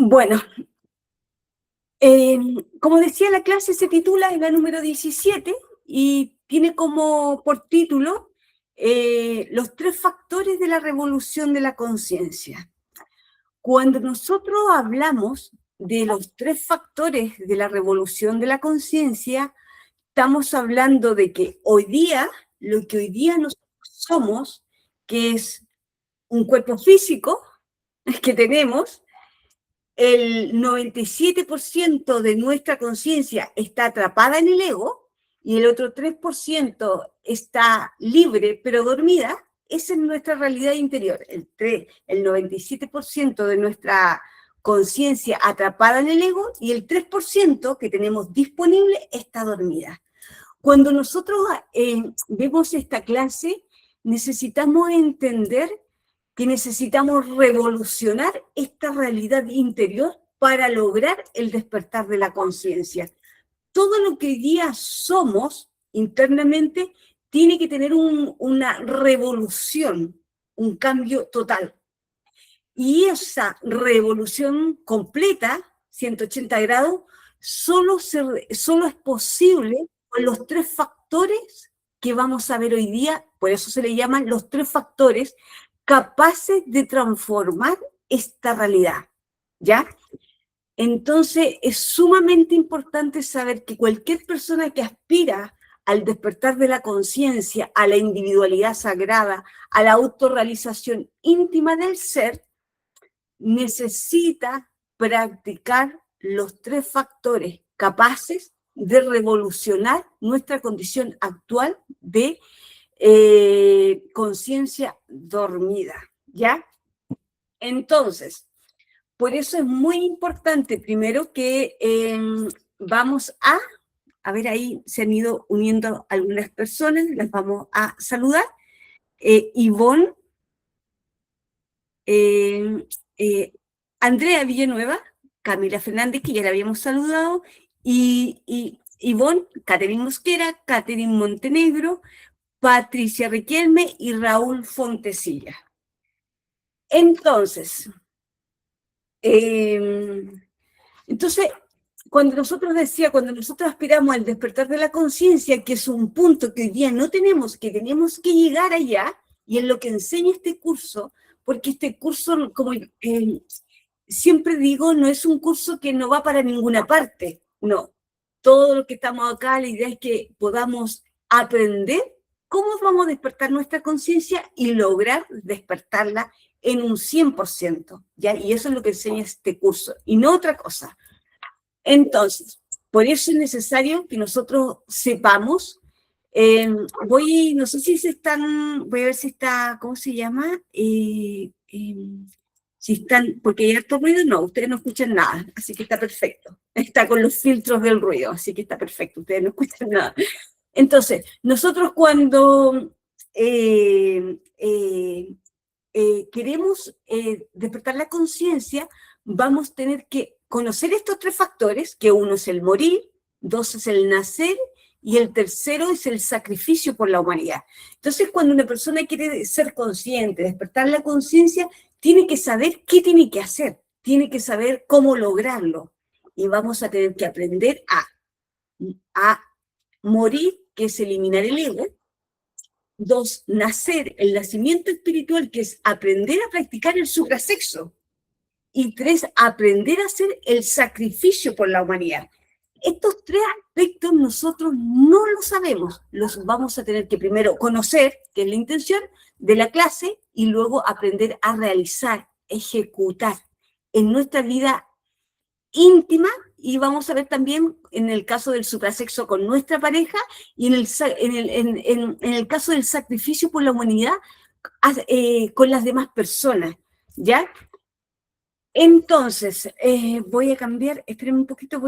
Bueno, como decía, la clase se titula, es la número 17 y tiene como por título los tres factores de la revolución de la conciencia. Cuando nosotros hablamos de los tres factores de la revolución de la conciencia, estamos hablando de que hoy día, lo que hoy día nosotros somos, que es un cuerpo físico que tenemos, el 97% de nuestra conciencia está atrapada en el ego y el otro 3% está libre pero dormida. Esa es nuestra realidad interior. El 97% de nuestra conciencia atrapada en el ego y el 3% que tenemos disponible está dormida. Cuando nosotros vemos esta clase, necesitamos entender que necesitamos revolucionar esta realidad interior para lograr el despertar de la conciencia. Todo lo que hoy día somos internamente tiene que tener una revolución, un cambio total. Y esa revolución completa, 180 grados, solo es posible con los tres factores que vamos a ver hoy día, por eso se le llaman los tres factores capaces de transformar esta realidad, ¿ya? Entonces, es sumamente importante saber que cualquier persona que aspira al despertar de la conciencia, a la individualidad sagrada, a la autorrealización íntima del ser, necesita practicar los tres factores capaces de revolucionar nuestra condición actual de conciencia dormida, ¿ya? Entonces, por eso es muy importante, primero, que vamos a ver, ahí se han ido uniendo algunas personas, las vamos a saludar. Ivonne, Andrea Villanueva, Camila Fernández, que ya la habíamos saludado, y Ivonne, Catherine Mosquera, Catherine Montenegro, Patricia Riquelme y Raúl Fontecilla. Entonces, cuando nosotros aspiramos al despertar de la conciencia, que es un punto que hoy día no tenemos, que tenemos que llegar allá, y es lo que enseña este curso, porque este curso, como siempre digo, no es un curso que no va para ninguna parte, no. Todo lo que estamos acá, la idea es que podamos aprender cómo vamos a despertar nuestra conciencia y lograr despertarla en un 100%, ¿ya? Y eso es lo que enseña este curso, y no otra cosa. Entonces, por eso es necesario que nosotros sepamos, no sé si voy a ver si está, ¿cómo se llama? Si están, porque hay harto ruido, no, ustedes no escuchan nada, así que está perfecto. Está con los filtros del ruido, así que está perfecto, ustedes no escuchan nada. Entonces, nosotros cuando queremos despertar la conciencia, vamos a tener que conocer estos tres factores, que uno es el morir, dos es el nacer, y el tercero es el sacrificio por la humanidad. Entonces, cuando una persona quiere ser consciente, despertar la conciencia, tiene que saber qué tiene que hacer, tiene que saber cómo lograrlo. Y vamos a tener que aprender a morir, que es eliminar el ego. Dos, nacer, el nacimiento espiritual, que es aprender a practicar el suprasexo. Y tres, aprender a hacer el sacrificio por la humanidad. Estos tres aspectos nosotros no los sabemos, los vamos a tener que primero conocer, que es la intención de la clase, y luego aprender a realizar, ejecutar en nuestra vida íntima, y vamos a ver también en el caso del suprasexo con nuestra pareja y en el caso del sacrificio por la humanidad con las demás personas, ¿ya? Entonces, voy a cambiar, espérenme un poquito,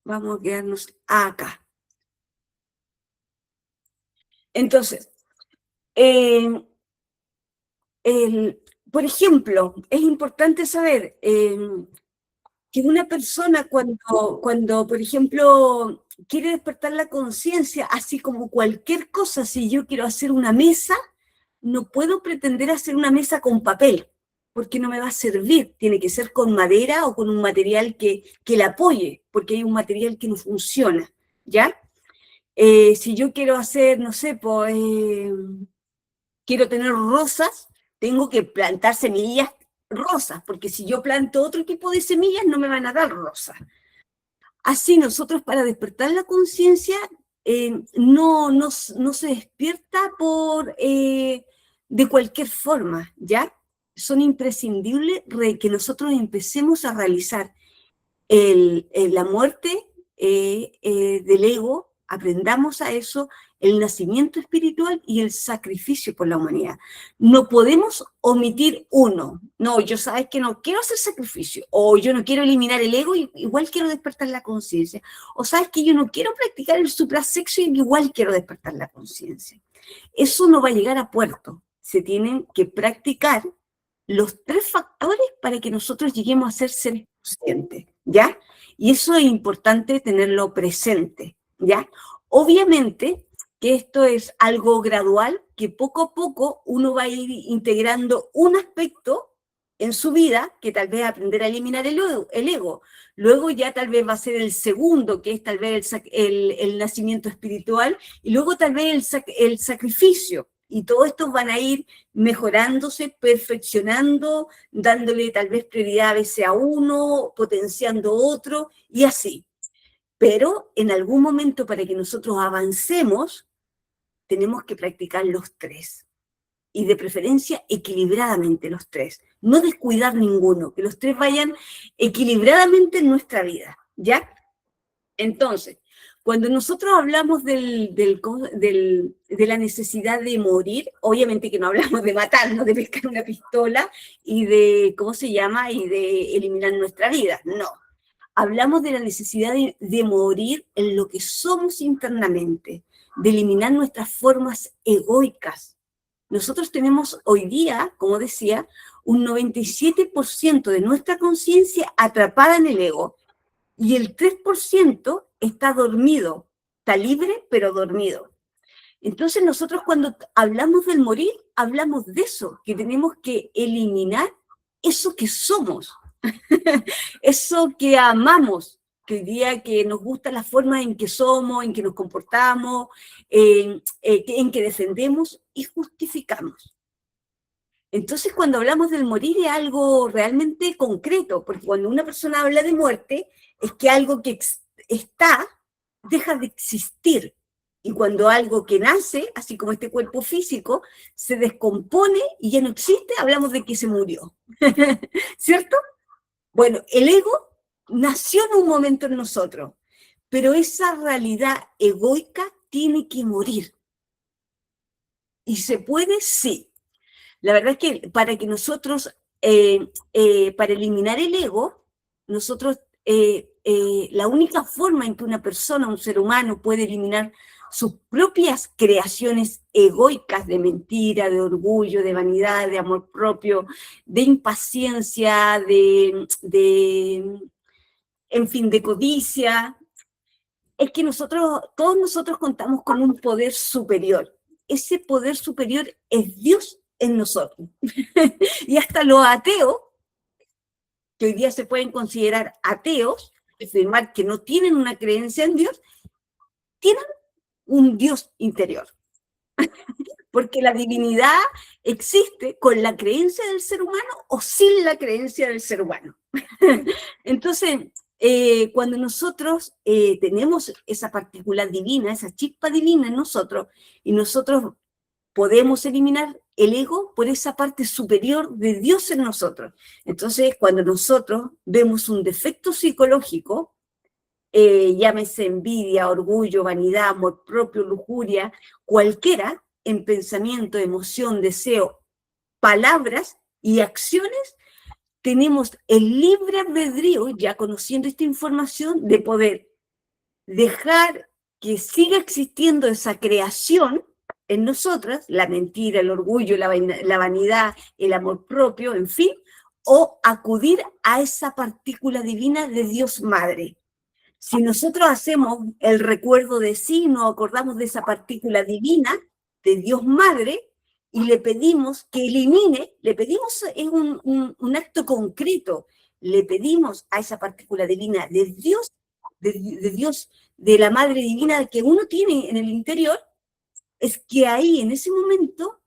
vamos a quedarnos acá. Entonces, por ejemplo, es importante saber, que una persona cuando, por ejemplo, quiere despertar la conciencia, así como cualquier cosa, si yo quiero hacer una mesa, no puedo pretender hacer una mesa con papel, porque no me va a servir. Tiene que ser con madera o con un material que la apoye, porque hay un material que no funciona, ¿ya? Si yo quiero hacer, no sé, pues, quiero tener rosas, tengo que plantar semillas rosas, porque si yo planto otro tipo de semillas no me van a dar rosas. Así nosotros para despertar la conciencia no se despierta de cualquier forma, ¿ya? Son imprescindibles que nosotros empecemos a realizar la muerte del ego, aprendamos a eso, el nacimiento espiritual y el sacrificio por la humanidad. No podemos omitir uno. No, yo sabes que no quiero hacer sacrificio, o yo no quiero eliminar el ego, y igual quiero despertar la conciencia. O sabes que yo no quiero practicar el suprasexo y igual quiero despertar la conciencia. Eso no va a llegar a puerto. Se tienen que practicar los tres factores para que nosotros lleguemos a ser seres conscientes, ¿ya? Y eso es importante tenerlo presente, ¿ya? Obviamente que esto es algo gradual, que poco a poco uno va a ir integrando un aspecto en su vida, que tal vez aprender a eliminar el ego. Luego ya tal vez va a ser el segundo, que es tal vez el nacimiento espiritual, y luego tal vez el sacrificio. Y todo esto van a ir mejorándose, perfeccionando, dándole tal vez prioridad a veces a uno, potenciando otro, y así. Pero en algún momento, para que nosotros avancemos, tenemos que practicar los tres. Y de preferencia equilibradamente los tres. No descuidar ninguno, que los tres vayan equilibradamente en nuestra vida, ¿ya? Entonces, cuando nosotros hablamos de la necesidad de morir, obviamente que no hablamos de matarnos, de pescar una pistola y de, ¿cómo se llama? Y de eliminar nuestra vida, no. Hablamos de la necesidad de morir en lo que somos internamente, de eliminar nuestras formas egoicas. Nosotros tenemos hoy día, como decía, un 97% de nuestra conciencia atrapada en el ego, y el 3% está dormido, está libre pero dormido. Entonces nosotros cuando hablamos del morir, hablamos de eso, que tenemos que eliminar eso que somos, eso que amamos, que hoy día que nos gusta la forma en que somos, en que nos comportamos, en que defendemos y justificamos. Entonces, cuando hablamos del morir es algo realmente concreto, porque cuando una persona habla de muerte, es que algo que está deja de existir. Y cuando algo que nace, así como este cuerpo físico, se descompone y ya no existe, hablamos de que se murió. ¿Cierto? Bueno, el ego nació en un momento en nosotros, pero esa realidad egoica tiene que morir. ¿Y se puede? Sí. La verdad es que para que nosotros, para eliminar el ego, nosotros, la única forma en que una persona, un ser humano, puede eliminar sus propias creaciones egoicas de mentira, de orgullo, de vanidad, de amor propio, de impaciencia, en fin, de codicia, es que todos nosotros contamos con un poder superior. Ese poder superior es Dios en nosotros. Y hasta los ateos, que hoy día se pueden considerar ateos, afirmar que no tienen una creencia en Dios, tienen un Dios interior. Porque la divinidad existe con la creencia del ser humano o sin la creencia del ser humano. Entonces, cuando nosotros tenemos esa partícula divina, esa chispa divina en nosotros, y nosotros podemos eliminar el ego por esa parte superior de Dios en nosotros. Entonces, cuando nosotros vemos un defecto psicológico, llámese envidia, orgullo, vanidad, amor propio, lujuria, cualquiera, en pensamiento, emoción, deseo, palabras y acciones, tenemos el libre albedrío, ya conociendo esta información, de poder dejar que siga existiendo esa creación en nosotras, la mentira, el orgullo, la vanidad, el amor propio, en fin, o acudir a esa partícula divina de Dios Madre. Si nosotros hacemos el recuerdo de sí, nos acordamos de esa partícula divina de Dios Madre y le pedimos que elimine, le pedimos, es un acto concreto, le pedimos a esa partícula divina de Dios, de Dios, de la Madre Divina que uno tiene en el interior, es que ahí, en ese momento,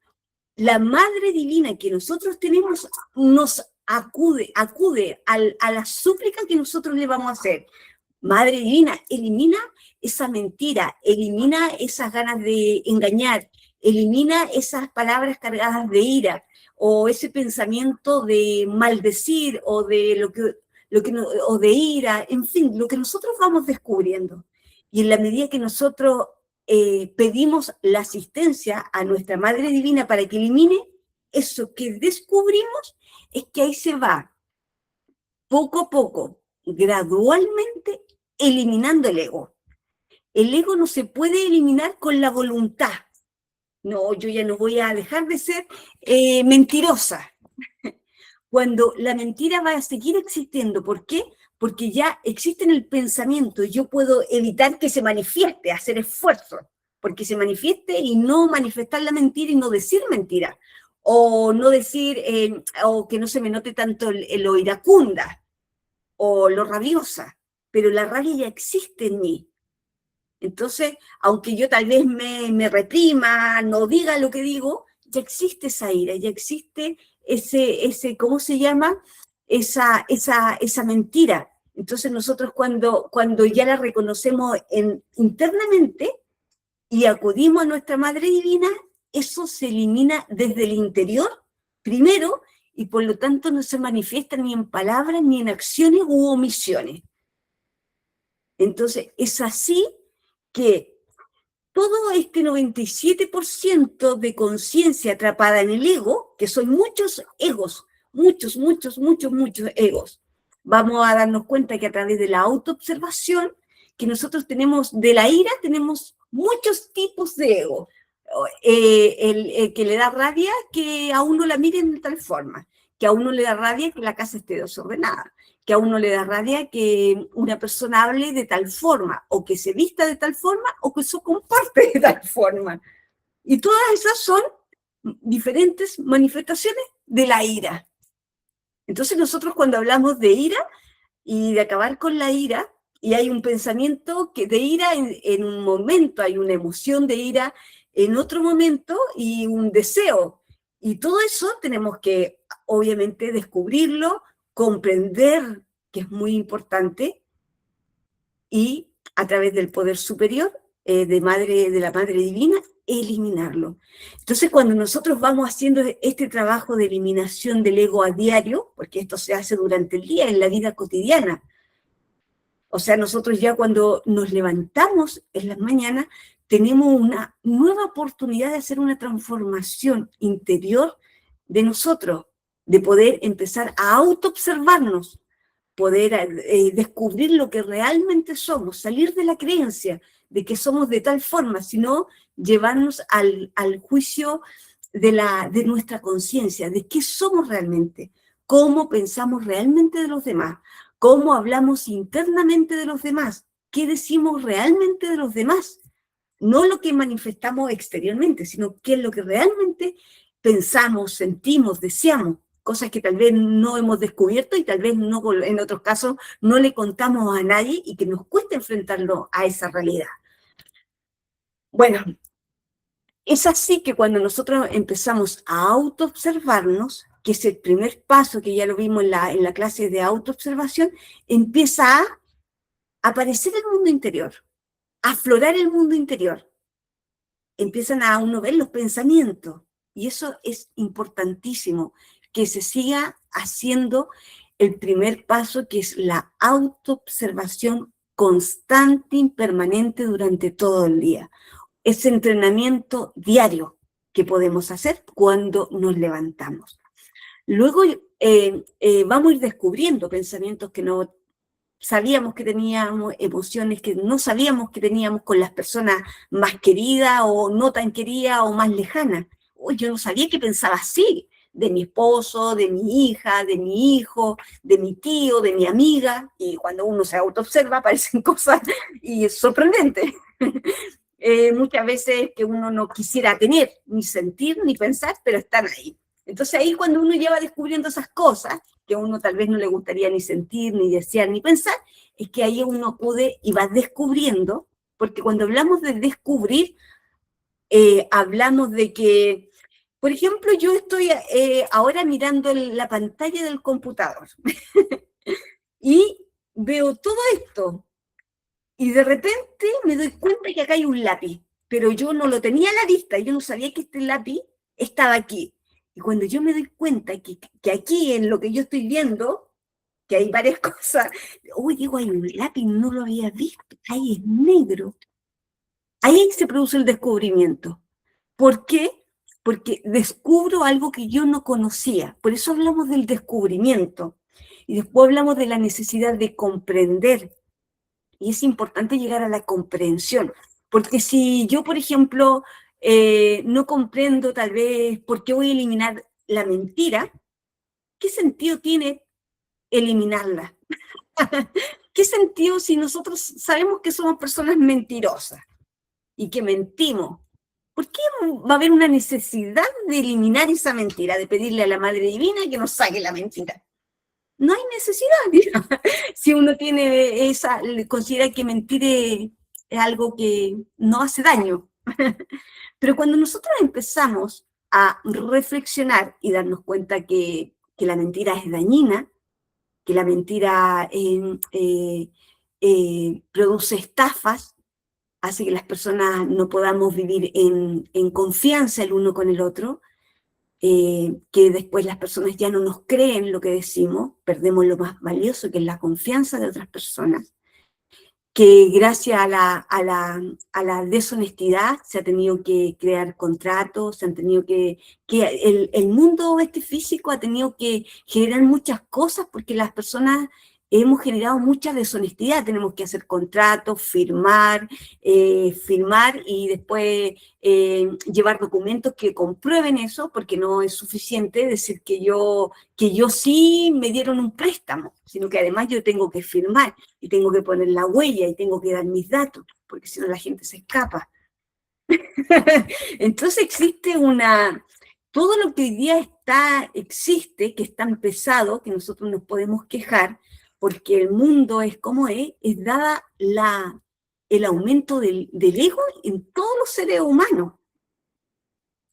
la Madre Divina que nosotros tenemos nos acude a la súplica que nosotros le vamos a hacer. Madre Divina, elimina esa mentira, elimina esas ganas de engañar, elimina esas palabras cargadas de ira, o ese pensamiento de maldecir, o de o de ira, en fin, lo que nosotros vamos descubriendo. Y en la medida que nosotros pedimos la asistencia a nuestra Madre Divina para que elimine eso que descubrimos, es que ahí se va, poco a poco, gradualmente, eliminando el ego. El ego no se puede eliminar con la voluntad. No, yo ya no voy a dejar de ser mentirosa. Cuando la mentira va a seguir existiendo, ¿por qué? Porque ya existe en el pensamiento y yo puedo evitar que se manifieste, hacer esfuerzo, porque se manifieste y no manifestar la mentira y no decir mentira, o no decir, o que no se me note tanto lo iracunda, o lo rabiosa, pero la rabia ya existe en mí. Entonces, aunque yo tal vez me reprima, no diga lo que digo, ya existe esa ira, ya existe ese ¿cómo se llama? Esa mentira. Entonces nosotros cuando ya la reconocemos internamente y acudimos a nuestra Madre Divina, eso se elimina desde el interior, primero, y por lo tanto no se manifiesta ni en palabras, ni en acciones u omisiones. Entonces, es así que todo este 97% de conciencia atrapada en el ego, que son muchos egos, muchos egos, vamos a darnos cuenta que a través de la autoobservación, que nosotros tenemos, de la ira, tenemos muchos tipos de ego. El que le da rabia que a uno la miren de tal forma, que a uno le da rabia que la casa esté desordenada, que a uno le da rabia que una persona hable de tal forma, o que se vista de tal forma, o que se comporte de tal forma. Y todas esas son diferentes manifestaciones de la ira. Entonces nosotros cuando hablamos de ira y de acabar con la ira, y hay un pensamiento de ira en un momento, hay una emoción de ira en otro momento y un deseo. Y todo eso tenemos que, obviamente, descubrirlo, comprender, que es muy importante, y a través del poder superior de la Madre Divina, eliminarlo. Entonces, cuando nosotros vamos haciendo este trabajo de eliminación del ego a diario, porque esto se hace durante el día, en la vida cotidiana, o sea, nosotros ya cuando nos levantamos en las mañanas, tenemos una nueva oportunidad de hacer una transformación interior de nosotros, de poder empezar a autoobservarnos, poder descubrir lo que realmente somos, salir de la creencia de que somos de tal forma, sino llevarnos al juicio de nuestra conciencia, de qué somos realmente, cómo pensamos realmente de los demás, cómo hablamos internamente de los demás, qué decimos realmente de los demás, no lo que manifestamos exteriormente, sino qué es lo que realmente pensamos, sentimos, deseamos, cosas que tal vez no hemos descubierto y tal vez no, en otros casos no le contamos a nadie y que nos cuesta enfrentarlo a esa realidad. Bueno, es así que cuando nosotros empezamos a autoobservarnos, que es el primer paso que ya lo vimos en la clase de autoobservación, empieza a aparecer el mundo interior, a aflorar el mundo interior. Empiezan a uno ver los pensamientos, y eso es importantísimo, que se siga haciendo el primer paso, que es la autoobservación constante y permanente durante todo el día. Ese entrenamiento diario que podemos hacer cuando nos levantamos. Luego vamos a ir descubriendo pensamientos que no sabíamos que teníamos, emociones que no sabíamos que teníamos con las personas más queridas o no tan queridas o más lejanas. Uy, yo no sabía que pensaba así. de mi esposo, de mi hija, de mi hijo, de mi tío, de mi amiga, y cuando uno se autoobserva aparecen cosas y es sorprendente. Muchas veces que uno no quisiera tener, ni sentir, ni pensar, pero están ahí. Entonces ahí cuando uno ya va descubriendo esas cosas, que a uno tal vez no le gustaría ni sentir, ni desear, ni pensar, es que ahí uno acude y va descubriendo, porque cuando hablamos de descubrir, hablamos de que, por ejemplo, yo estoy ahora mirando la pantalla del computador y veo todo esto, y de repente me doy cuenta que acá hay un lápiz, pero yo no lo tenía a la vista, yo no sabía que este lápiz estaba aquí. Y cuando yo me doy cuenta que aquí en lo que yo estoy viendo, que hay varias cosas, uy, digo, hay un lápiz, no lo había visto, ahí es negro. Ahí se produce el descubrimiento. ¿Por qué? Porque descubro algo que yo no conocía. Por eso hablamos del descubrimiento. Y después hablamos de la necesidad de comprender. Y es importante llegar a la comprensión. Porque si yo, por ejemplo, no comprendo tal vez por qué voy a eliminar la mentira, ¿qué sentido tiene eliminarla? ¿Qué sentido si nosotros sabemos que somos personas mentirosas y que mentimos? ¿Por qué va a haber una necesidad de eliminar esa mentira, de pedirle a la Madre Divina que nos saque la mentira? No hay necesidad, mira. Si uno tiene considera que mentir es algo que no hace daño. Pero cuando nosotros empezamos a reflexionar y darnos cuenta que la mentira es dañina, que la mentira produce estafas, hace que las personas no podamos vivir en confianza el uno con el otro, que después las personas ya no nos creen lo que decimos, perdemos lo más valioso que es la confianza de otras personas, que gracias a la deshonestidad se ha tenido que crear contratos, se han tenido que el mundo este físico ha tenido que generar muchas cosas porque las personas hemos generado mucha deshonestidad, tenemos que hacer contratos, firmar y después llevar documentos que comprueben eso, porque no es suficiente decir que yo sí me dieron un préstamo, sino que además yo tengo que firmar y tengo que poner la huella y tengo que dar mis datos, porque si no la gente se escapa. Entonces existe todo lo que hoy día existe, que es tan pesado, que nosotros nos podemos quejar, porque el mundo es como es dada el aumento del ego en todos los seres humanos.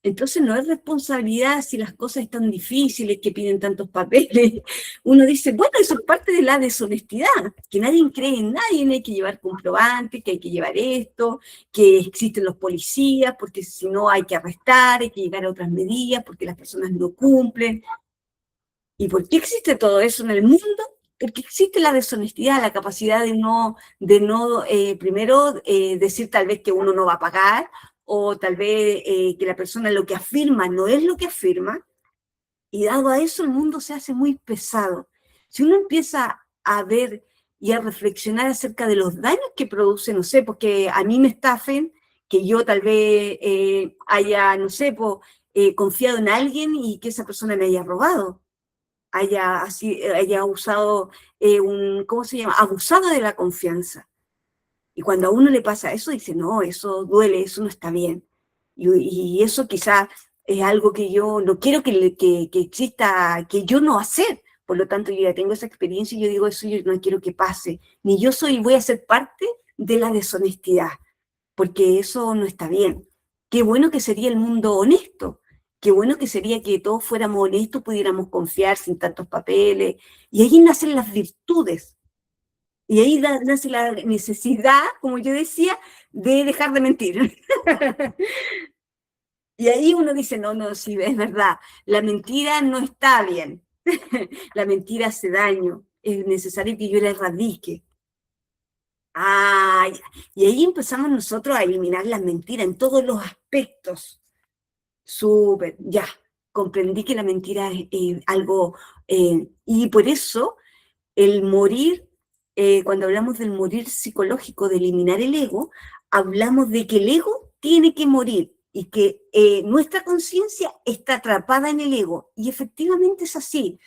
Entonces no es responsabilidad si las cosas están difíciles, que piden tantos papeles. Uno dice, bueno, eso es parte de la deshonestidad, que nadie cree en nadie, hay que llevar comprobantes, que hay que llevar esto, que existen los policías, porque si no hay que arrestar, hay que llegar a otras medidas, porque las personas no cumplen. ¿Y por qué existe todo eso en el mundo? Porque existe la deshonestidad, la capacidad de no primero, decir tal vez que uno no va a pagar, o tal vez que la persona lo que afirma no es lo que afirma, y dado a eso el mundo se hace muy pesado. Si uno empieza a ver y a reflexionar acerca de los daños que produce, no sé, porque a mí me estafen, que yo tal vez haya, no sé, confiado en alguien y que esa persona me haya robado, haya usado ¿cómo se llama? Abusado de la confianza. Y cuando a uno le pasa eso, dice, no, eso duele, eso no está bien. Y eso quizás es algo que yo no quiero que exista, que yo no hacer. Por lo tanto, yo ya tengo esa experiencia y yo digo, eso yo no quiero que pase. Ni yo voy a ser parte de la deshonestidad, porque eso no está bien. Qué bueno que sería el mundo honesto. Qué bueno que sería que todos fuéramos honestos, pudiéramos confiar sin tantos papeles. Y ahí nacen las virtudes. Y ahí nace la necesidad, como yo decía, de dejar de mentir. Y ahí uno dice, no, no, sí, es verdad, la mentira no está bien. La mentira hace daño, es necesario que yo la erradique. Ah, y ahí empezamos nosotros a eliminar las mentiras en todos los aspectos. Súper, ya, comprendí que la mentira es algo, y por eso el morir, cuando hablamos del morir psicológico, de eliminar el ego, hablamos de que el ego tiene que morir. y que nuestra conciencia está atrapada en el ego. Y efectivamente es así.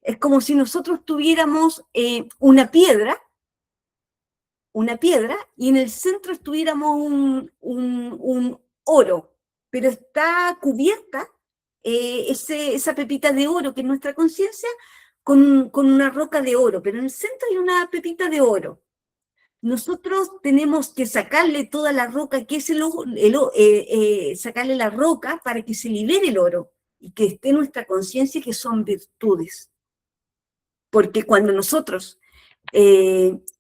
Es como si nosotros tuviéramos una piedra, y en el centro estuviéramos un oro, pero está cubierta esa pepita de oro que es nuestra conciencia con una roca de oro, pero en el centro hay una pepita de oro. Nosotros tenemos que sacarle toda la roca, que es sacarle la roca para que se libere el oro y que esté en nuestra conciencia, que son virtudes. Porque cuando nosotros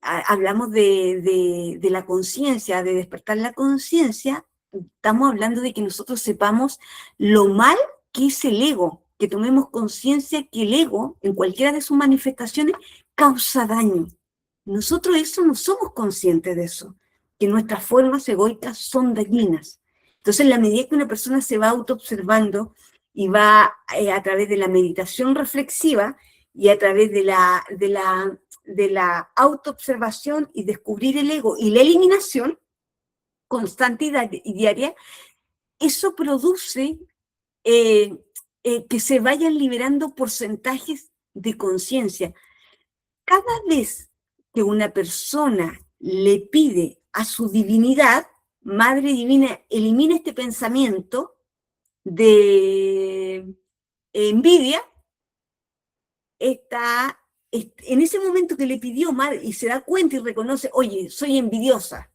hablamos de la conciencia, de despertar la conciencia, estamos hablando de que nosotros sepamos lo mal que es el ego, que tomemos conciencia que el ego, en cualquiera de sus manifestaciones, causa daño. Nosotros eso no somos conscientes de eso, que nuestras formas egoicas son dañinas. Entonces, en la medida que una persona se va autoobservando y va a través de la meditación reflexiva y a través de la autoobservación y descubrir el ego y la eliminación constante y diaria, eso produce que se vayan liberando porcentajes de conciencia. Cada vez que una persona le pide a su divinidad, Madre Divina, elimina este pensamiento de envidia, en ese momento que le pidió Madre y se da cuenta y reconoce, oye, soy envidiosa,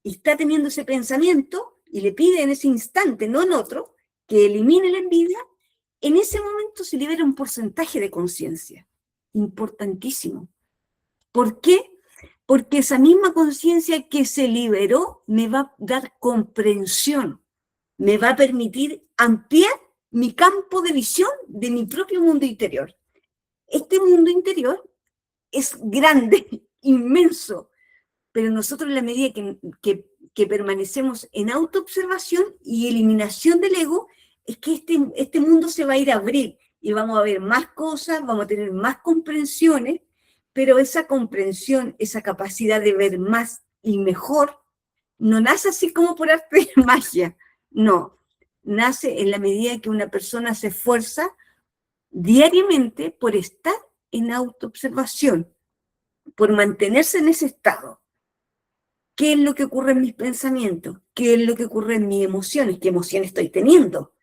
y está teniendo ese pensamiento y le pide en ese instante, no en otro, que elimine la envidia, en ese momento se libera un porcentaje de conciencia importantísimo. ¿Por qué? Porque esa misma conciencia que se liberó me va a dar comprensión, me va a permitir ampliar mi campo de visión de mi propio mundo interior. Este mundo interior es grande, inmenso, pero nosotros en la medida que permanecemos en autoobservación y eliminación del ego, es que este mundo se va a ir a abrir y vamos a ver más cosas, vamos a tener más comprensiones, pero esa comprensión, esa capacidad de ver más y mejor, no nace así como por arte de magia, no, nace en la medida que una persona se esfuerza diariamente por estar en autoobservación, por mantenerse en ese estado. ¿Qué es lo que ocurre en mis pensamientos? ¿Qué es lo que ocurre en mis emociones? ¿Qué emociones estoy teniendo?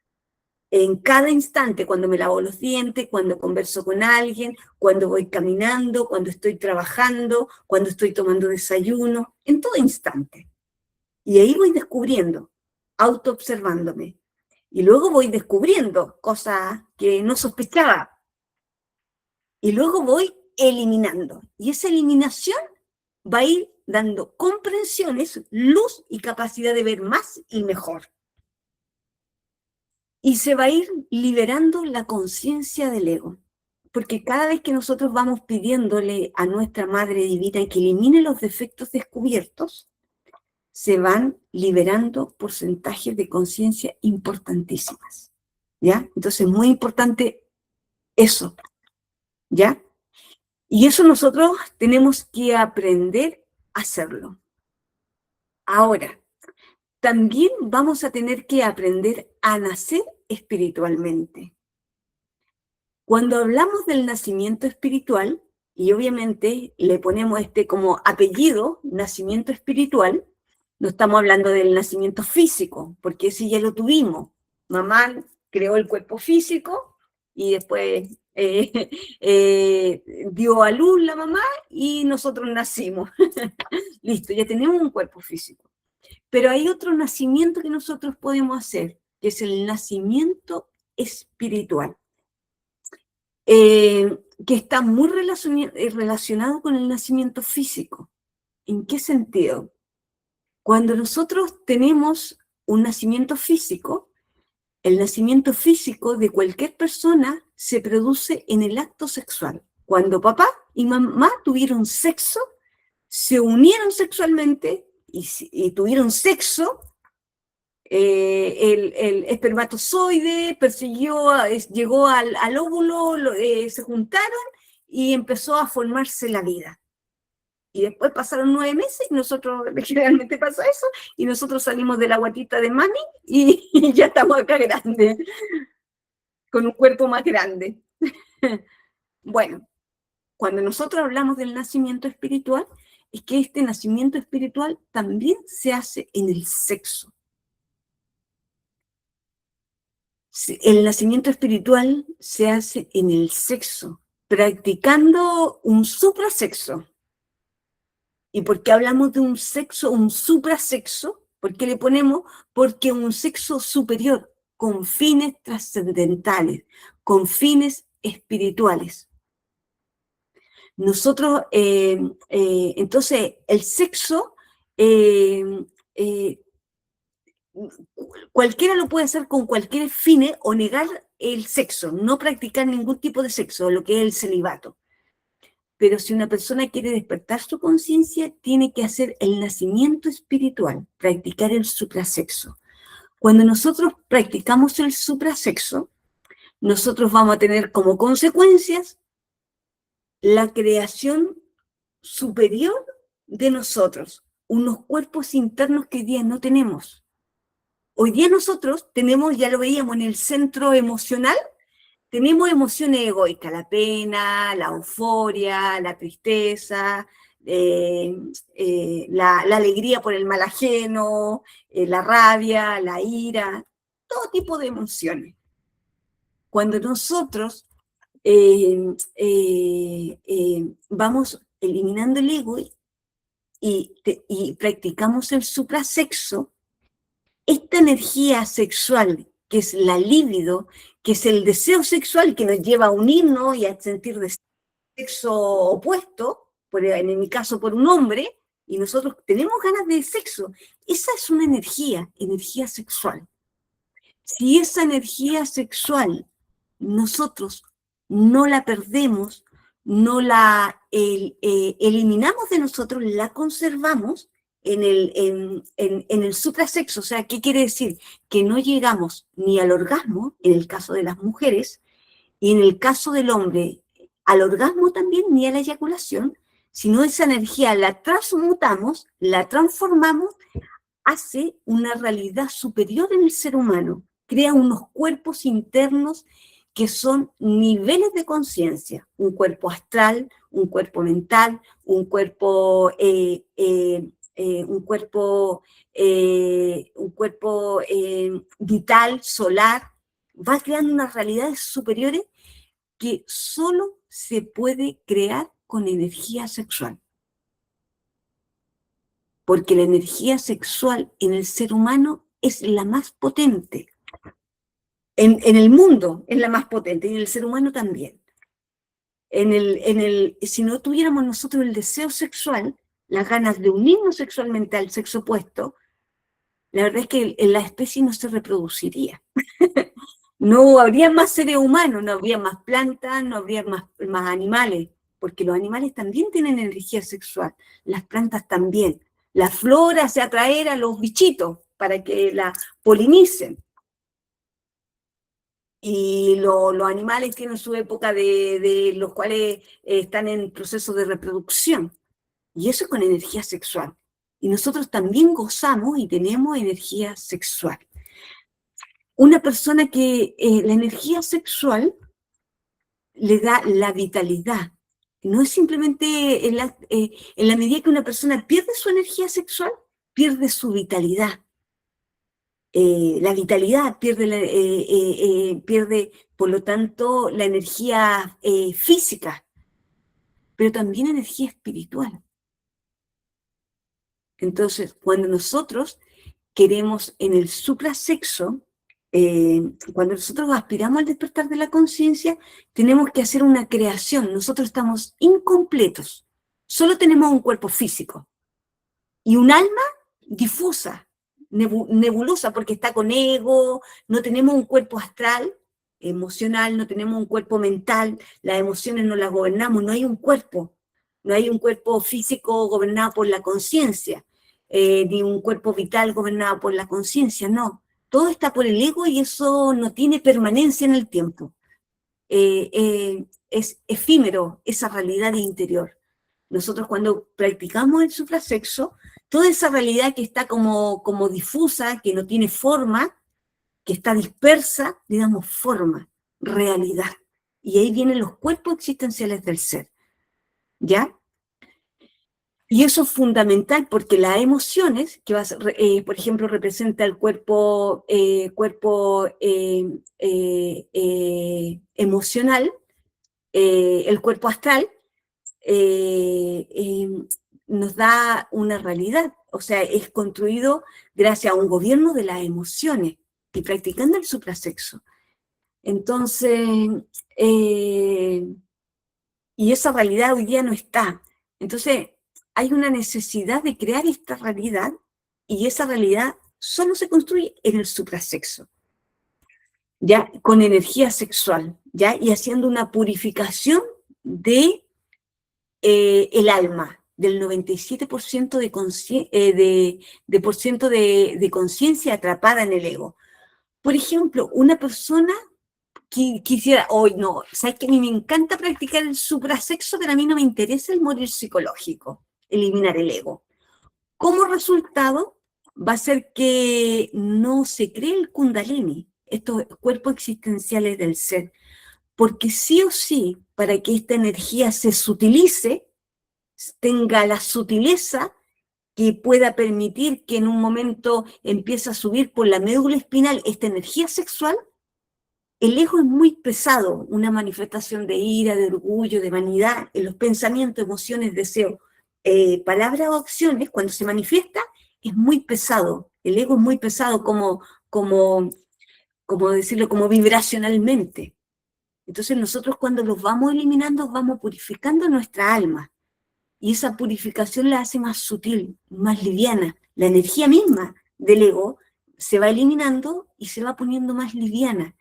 En cada instante, cuando me lavo los dientes, cuando converso con alguien, cuando voy caminando, cuando estoy trabajando, cuando estoy tomando desayuno, en todo instante. Y ahí voy descubriendo, autoobservándome. Y luego voy descubriendo cosas que no sospechaba. Y luego voy eliminando. Y esa eliminación va a ir dando comprensiones, luz y capacidad de ver más y mejor. Y se va a ir liberando la conciencia del ego. Porque cada vez que nosotros vamos pidiéndole a nuestra Madre Divina que elimine los defectos descubiertos, se van liberando porcentajes de conciencia importantísimas. ¿Ya? Entonces es muy importante eso. ¿Ya? Y eso nosotros tenemos que aprender a hacerlo. Ahora, también vamos a tener que aprender a nacer espiritualmente. Cuando hablamos del nacimiento espiritual, y obviamente le ponemos como apellido, nacimiento espiritual, no estamos hablando del nacimiento físico, porque ese ya lo tuvimos. Mamá creó el cuerpo físico y después dio a luz la mamá y nosotros nacimos. Listo, ya tenemos un cuerpo físico. Pero hay otro nacimiento que nosotros podemos hacer, que es el nacimiento espiritual, que está muy relacionado con el nacimiento físico. ¿En qué sentido? Cuando nosotros tenemos un nacimiento físico, el nacimiento físico de cualquier persona se produce en el acto sexual. Cuando papá y mamá tuvieron sexo, se unieron sexualmente y tuvieron sexo, el espermatozoide llegó al óvulo, se juntaron y empezó a formarse la vida. Y después pasaron 9 meses y nosotros, generalmente pasa eso, y nosotros salimos de la guatita de mami y ya estamos acá grandes, con un cuerpo más grande. Bueno, cuando nosotros hablamos del nacimiento espiritual, es que este nacimiento espiritual también se hace en el sexo. El nacimiento espiritual se hace en el sexo, practicando un suprasexo. ¿Y por qué hablamos de un sexo, un suprasexo? ¿Por qué le ponemos? Porque un sexo superior, con fines trascendentales, con fines espirituales. Nosotros, entonces, el sexo, eh, eh, cualquiera lo puede hacer con cualquier fin o negar el sexo, no practicar ningún tipo de sexo, lo que es el celibato. Pero si una persona quiere despertar su conciencia, tiene que hacer el nacimiento espiritual, practicar el suprasexo. Cuando nosotros practicamos el suprasexo, nosotros vamos a tener como consecuencias la creación superior de nosotros, unos cuerpos internos que hoy día no tenemos. Hoy día nosotros tenemos, ya lo veíamos en el centro emocional, tenemos emociones egoicas, la pena, la euforia, la tristeza, la alegría por el mal ajeno, la rabia, la ira, todo tipo de emociones. Cuando nosotros vamos eliminando el ego y practicamos el suprasexo, esta energía sexual, que es la libido, que es el deseo sexual que nos lleva a unirnos y a sentir de sexo opuesto, en mi caso por un hombre, y nosotros tenemos ganas de sexo, esa es una energía sexual. Si esa energía sexual nosotros no la perdemos, no la eliminamos de nosotros, la conservamos en el suprasexo. O sea, ¿qué quiere decir? Que no llegamos ni al orgasmo, en el caso de las mujeres, y en el caso del hombre, al orgasmo también, ni a la eyaculación, sino esa energía la transmutamos, la transformamos, hace una realidad superior en el ser humano, crea unos cuerpos internos que son niveles de conciencia, un cuerpo astral, un cuerpo mental, un cuerpo, vital, solar, va creando unas realidades superiores que solo se puede crear con energía sexual. Porque la energía sexual en el ser humano es la más potente. En el mundo es la más potente y en el ser humano también. Si no tuviéramos nosotros el deseo sexual, las ganas de unirnos sexualmente al sexo opuesto, la verdad es que la especie no se reproduciría. No habría más seres humanos, no habría más plantas, no habría más animales, porque los animales también tienen energía sexual, las plantas también. La flora hace atraer a los bichitos para que la polinicen. Y los animales tienen su época de los cuales están en proceso de reproducción. Y eso es con energía sexual. Y nosotros también gozamos y tenemos energía sexual. Una persona que la energía sexual le da la vitalidad. No es simplemente en la medida que una persona pierde su energía sexual, pierde su vitalidad. La vitalidad pierde, por lo tanto, la energía física, pero también energía espiritual. Entonces, cuando nosotros queremos en el suprasexo, cuando nosotros aspiramos al despertar de la conciencia, tenemos que hacer una creación. Nosotros estamos incompletos. Solo tenemos un cuerpo físico y un alma difusa, nebulosa, porque está con ego, no tenemos un cuerpo astral, emocional, no tenemos un cuerpo mental, las emociones no las gobernamos, no hay un cuerpo físico gobernado por la conciencia, ni un cuerpo vital gobernado por la conciencia, no. Todo está por el ego y eso no tiene permanencia en el tiempo. Es efímero esa realidad interior. Nosotros cuando practicamos el suprasexo, toda esa realidad que está como difusa, que no tiene forma, que está dispersa, le damos forma, realidad. Y ahí vienen los cuerpos existenciales del ser, ¿ya? Y eso es fundamental porque las emociones, que por ejemplo, representa el emocional, el cuerpo astral, eh, eh, nos da una realidad, o sea, es construido gracias a un gobierno de las emociones y practicando el suprasexo. Entonces, eh, y esa realidad hoy día no está. Entonces, hay una necesidad de crear esta realidad y esa realidad solo se construye en el suprasexo, ya con energía sexual, ya y haciendo una purificación de el alma, del 97% de conciencia atrapada en el ego. Por ejemplo, una persona quisiera, hoy no, sabes que a mí me encanta practicar el suprasexo, pero a mí no me interesa el morir psicológico, eliminar el ego. Como resultado, va a ser que no se cree el kundalini, estos cuerpos existenciales del ser, porque sí o sí, para que esta energía se sutilice, tenga la sutileza que pueda permitir que en un momento empiece a subir por la médula espinal esta energía sexual, el ego es muy pesado, una manifestación de ira, de orgullo, de vanidad, en los pensamientos, emociones, deseos, palabras o acciones, cuando se manifiesta, es muy pesado. El ego es muy pesado como, como decirlo, como vibracionalmente. Entonces nosotros cuando los vamos eliminando, vamos purificando nuestra alma. Y esa purificación la hace más sutil, más liviana. La energía misma del ego se va eliminando y se va poniendo más liviana.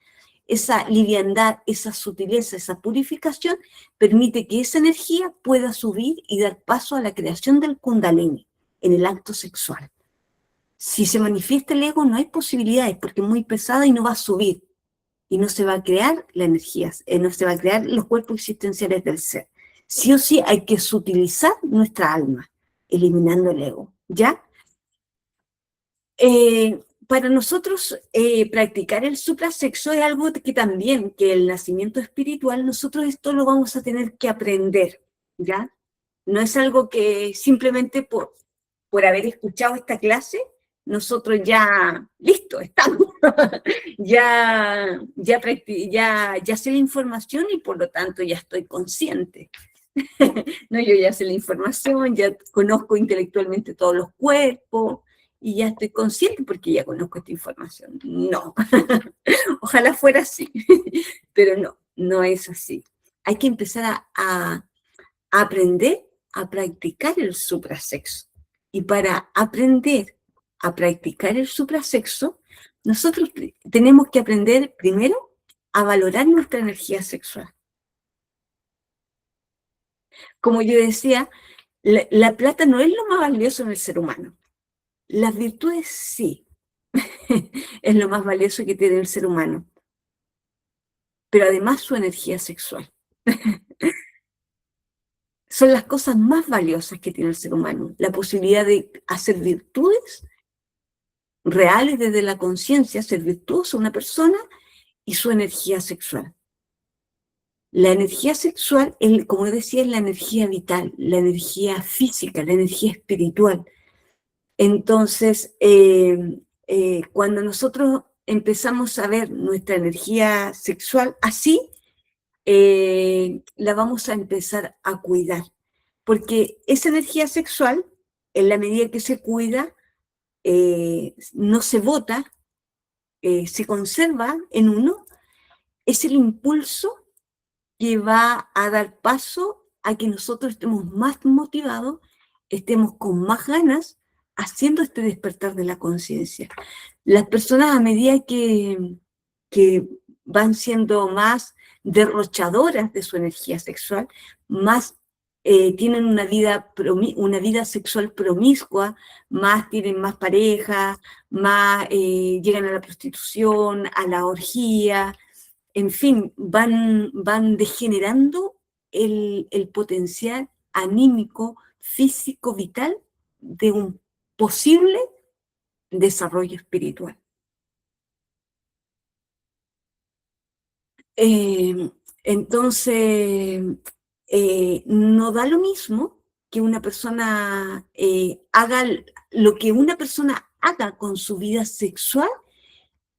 Esa liviandad, esa sutileza, esa purificación permite que esa energía pueda subir y dar paso a la creación del kundalini en el acto sexual. Si se manifiesta el ego no hay posibilidades porque es muy pesada y no va a subir y no se va a crear la energía, no se va a crear los cuerpos existenciales del ser. Sí o sí hay que sutilizar nuestra alma, eliminando el ego, ¿ya? Para nosotros practicar el suprasexo es algo que también, que el nacimiento espiritual, nosotros esto lo vamos a tener que aprender, ¿ya? No es algo que simplemente por haber escuchado esta clase, nosotros ya, listo, estamos, ya sé la información y por lo tanto ya estoy consciente. No, yo ya sé la información, ya conozco intelectualmente todos los cuerpos y ya estoy consciente porque ya conozco esta información. No, ojalá fuera así, pero no, no es así. Hay que empezar a aprender a practicar el suprasexo. Y para aprender a practicar el suprasexo, nosotros tenemos que aprender primero a valorar nuestra energía sexual. Como yo decía, la plata no es lo más valioso en el ser humano. Las virtudes sí, es lo más valioso que tiene el ser humano. Pero además su energía sexual. Son las cosas más valiosas que tiene el ser humano. La posibilidad de hacer virtudes reales desde la conciencia, ser virtuoso una persona y su energía sexual. La energía sexual, como decía, es la energía vital, la energía física, la energía espiritual. Entonces, cuando nosotros empezamos a ver nuestra energía sexual así, la vamos a empezar a cuidar. Porque esa energía sexual, en la medida que se cuida, no se bota, se conserva en uno, es el impulso que va a dar paso a que nosotros estemos más motivados, estemos con más ganas, haciendo este despertar de la conciencia. Las personas a medida que van siendo más derrochadoras de su energía sexual, más tienen una vida sexual promiscua, más tienen más pareja, más llegan a la prostitución, a la orgía, en fin, van degenerando el potencial anímico, físico, vital de un posible desarrollo espiritual. Entonces, no da lo mismo que una persona haga lo que una persona haga con su vida sexual,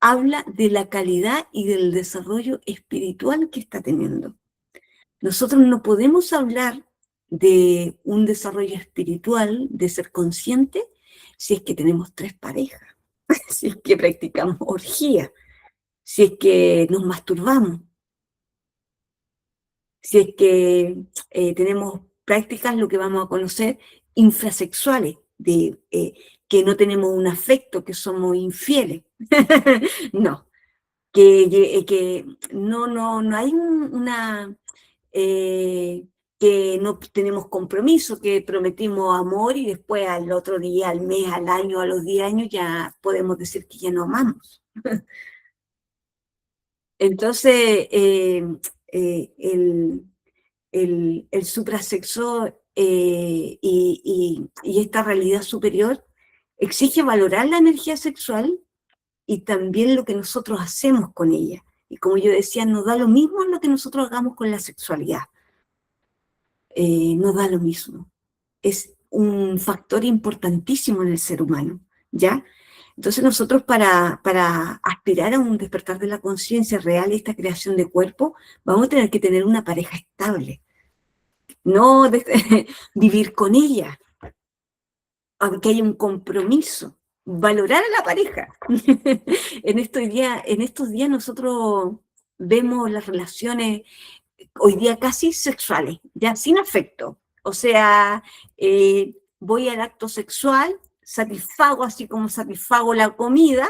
habla de la calidad y del desarrollo espiritual que está teniendo. Nosotros no podemos hablar de un desarrollo espiritual, de ser consciente, si es que tenemos 3 parejas, si es que practicamos orgía, si es que nos masturbamos, si es que tenemos prácticas, lo que vamos a conocer, infrasexuales, que no tenemos un afecto, que somos infieles. No, que no hay una... que no tenemos compromiso, que prometimos amor y después al otro día, al mes, al año, a los 10 años ya podemos decir que ya no amamos. Entonces, el suprasexo y esta realidad superior exige valorar la energía sexual y también lo que nosotros hacemos con ella. Y como yo decía, no da lo mismo lo que nosotros hagamos con la sexualidad. No da lo mismo. Es un factor importantísimo en el ser humano, ¿ya? Entonces nosotros para aspirar a un despertar de la conciencia real, esta creación de cuerpo, vamos a tener que tener una pareja estable, no vivir con ella, aunque haya un compromiso, valorar a la pareja. En estos días nosotros vemos las relaciones hoy día casi sexuales, ya sin afecto. O sea, voy al acto sexual, satisfago así como satisfago la comida,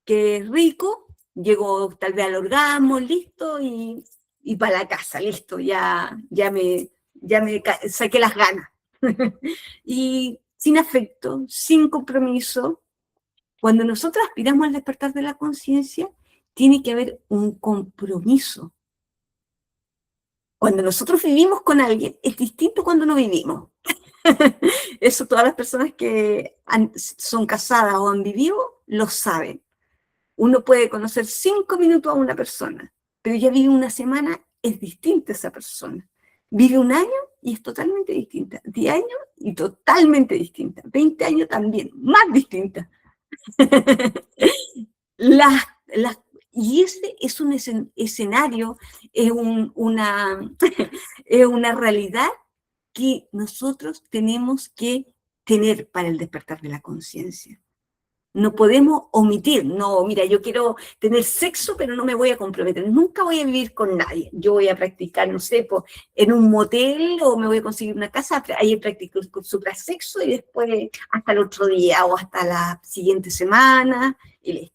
que es rico, llego tal vez al orgasmo, listo, y para la casa, listo, ya me saqué las ganas. Y sin afecto, sin compromiso, cuando nosotros aspiramos al despertar de la conciencia, tiene que haber un compromiso. Cuando nosotros vivimos con alguien, es distinto cuando no vivimos. Eso todas las personas que son casadas o han vivido lo saben. Uno puede conocer 5 minutos a una persona, pero ya vive una semana, es distinta esa persona. Vive un año y es totalmente distinta. 10 años y totalmente distinta. 20 años también, más distinta. las, las, y ese es un escenario, es es una realidad que nosotros tenemos que tener para el despertar de la conciencia. No podemos omitir, no, mira, yo quiero tener sexo, pero no me voy a comprometer, nunca voy a vivir con nadie. Yo voy a practicar, no sé, en un motel o me voy a conseguir una casa, ahí practico suprasexo y después hasta el otro día o hasta la siguiente semana y listo.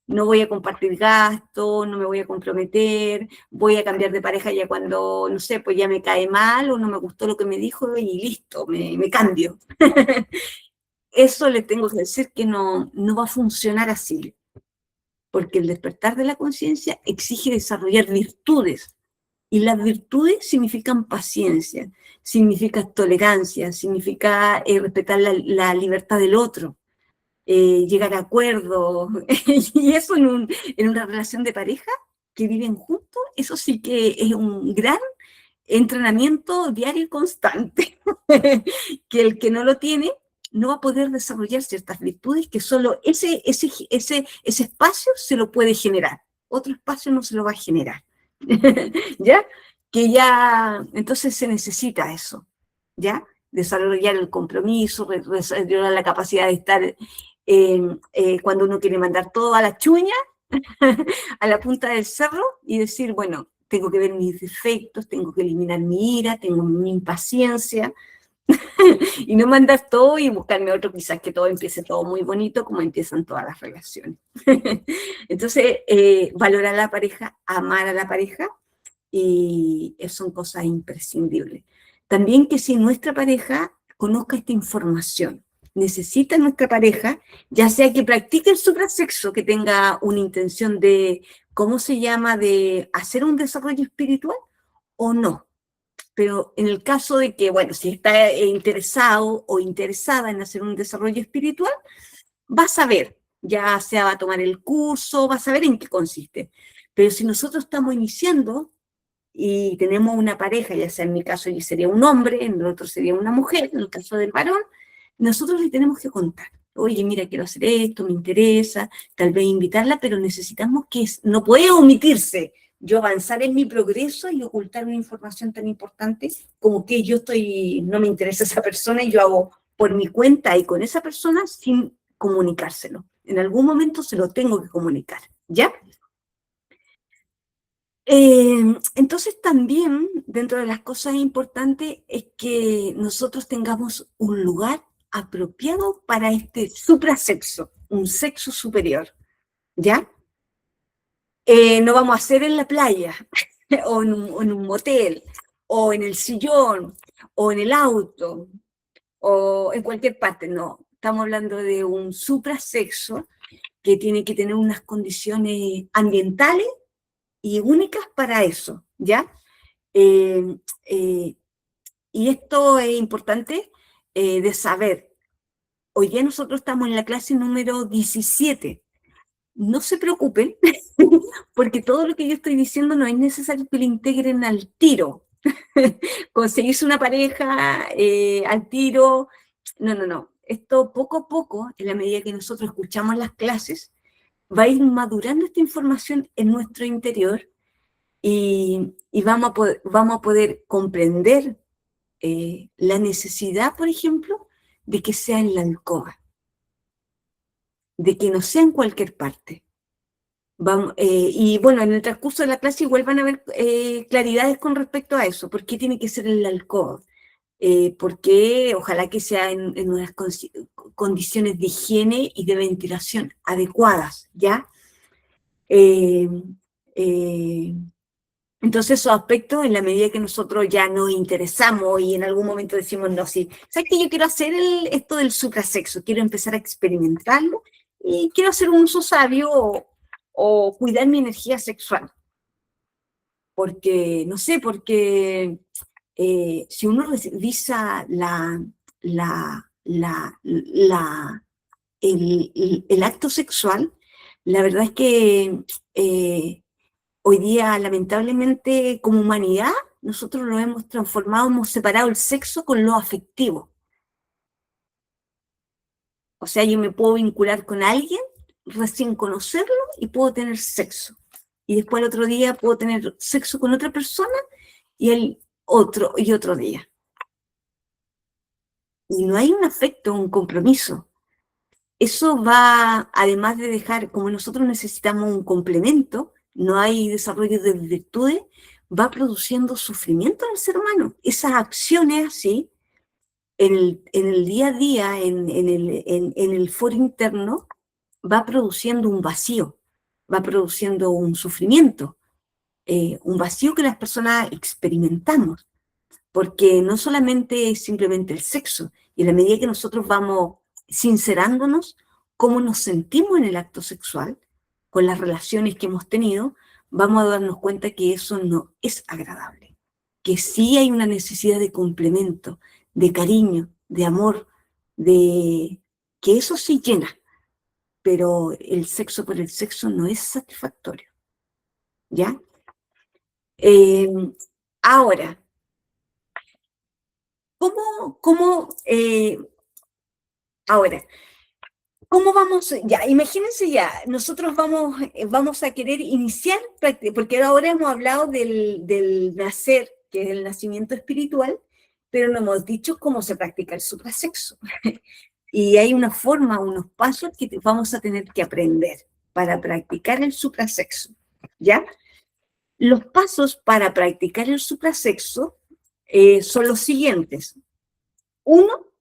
No voy a compartir gastos, no me voy a comprometer, voy a cambiar de pareja ya cuando, no sé, pues ya me cae mal o no me gustó lo que me dijo y listo, me cambio. Eso le tengo que decir que no va a funcionar así, porque el despertar de la conciencia exige desarrollar virtudes, y las virtudes significan paciencia, significa tolerancia, significa respetar la libertad del otro, llegar a acuerdos, y eso en una relación de pareja que viven juntos, eso sí que es un gran entrenamiento diario y constante, que el que no lo tiene no va a poder desarrollar ciertas virtudes que solo ese espacio se lo puede generar, otro espacio no se lo va a generar, ¿ya? Que ya, entonces se necesita eso, ¿ya? Desarrollar el compromiso, desarrollar la capacidad de estar cuando uno quiere mandar todo a la chuña, a la punta del cerro y decir, bueno, tengo que ver mis defectos, tengo que eliminar mi ira, tengo mi impaciencia, y no mandar todo y buscarme otro, quizás que todo empiece todo muy bonito, como empiezan todas las relaciones. Entonces, valorar a la pareja, amar a la pareja, y son cosas imprescindibles. También que si nuestra pareja conozca esta información, necesita nuestra pareja, ya sea que practique el suprasexo, que tenga una intención de, ¿cómo se llama?, de hacer un desarrollo espiritual o no. pero en el caso de que, bueno, si está interesado o interesada en hacer un desarrollo espiritual, va a saber, ya sea va a tomar el curso, va a saber en qué consiste. Pero si nosotros estamos iniciando y tenemos una pareja, ya sea en mi caso sería un hombre, en el otro sería una mujer, en el caso del varón, nosotros le tenemos que contar. Oye, mira, quiero hacer esto, me interesa, tal vez invitarla, pero necesitamos que no puede omitirse yo avanzar en mi progreso y ocultar una información tan importante como que no me interesa esa persona y yo hago por mi cuenta y con esa persona sin comunicárselo. En algún momento se lo tengo que comunicar, ¿ya? Entonces también dentro de las cosas importantes es que nosotros tengamos un lugar apropiado para este suprasexo, un sexo superior, ¿ya? No vamos a hacer en la playa, o en un motel, o en el sillón, o en el auto, o en cualquier parte, no. Estamos hablando de un suprasexo que tiene que tener unas condiciones ambientales y únicas para eso, ¿ya? Eh, eh, y esto es importante de saber. Hoy día nosotros estamos en la clase número 17. No se preocupen, porque todo lo que yo estoy diciendo no es necesario que lo integren al tiro. Conseguirse una pareja al tiro, no, no, no. Esto poco a poco, en la medida que nosotros escuchamos las clases, va a ir madurando esta información en nuestro interior y vamos a poder comprender la necesidad, por ejemplo, de que sea en la alcoba, de que no sea en cualquier parte. Y bueno, en el transcurso de la clase igual van a haber claridades con respecto a eso. ¿Por qué tiene que ser en la alcoba? Porque ojalá que sea en unas condiciones de higiene y de ventilación adecuadas, ¿ya? Eh, eh, Entonces esos aspectos, en la medida que nosotros ya nos interesamos y en algún momento decimos, no, sí, ¿sabes qué? Yo quiero hacer esto del suprasexo, quiero empezar a experimentarlo y quiero hacer un uso sabio o cuidar mi energía sexual. Porque, no sé, porque si uno revisa el acto sexual, la verdad es que hoy día, lamentablemente, como humanidad, nosotros lo hemos transformado, hemos separado el sexo con lo afectivo. O sea, yo me puedo vincular con alguien, recién conocerlo, y puedo tener sexo. Y después el otro día puedo tener sexo con otra persona y otro día. Y no hay un afecto, un compromiso. Eso va, además de dejar, como nosotros necesitamos un complemento, no hay desarrollo de virtudes, va produciendo sufrimiento en el ser humano. Esas acciones así, en el día a día, en el foro interno, va produciendo un vacío, va produciendo un sufrimiento, un vacío que las personas experimentamos, porque no solamente es simplemente el sexo, y en la medida que nosotros vamos sincerándonos cómo nos sentimos en el acto sexual, con las relaciones que hemos tenido, vamos a darnos cuenta que eso no es agradable, que sí hay una necesidad de complemento, de cariño, de amor, de que eso sí llena, pero el sexo por el sexo no es satisfactorio, ¿ya? Eh, Ahora, ahora, ¿cómo vamos? Ya, imagínense ya, nosotros vamos a querer iniciar, porque ahora hemos hablado del nacer, que es el nacimiento espiritual, pero no hemos dicho cómo se practica el suprasexo. Y hay una forma, unos pasos que vamos a tener que aprender para practicar el suprasexo, ¿ya? Los pasos para practicar el suprasexo son los siguientes. Uno,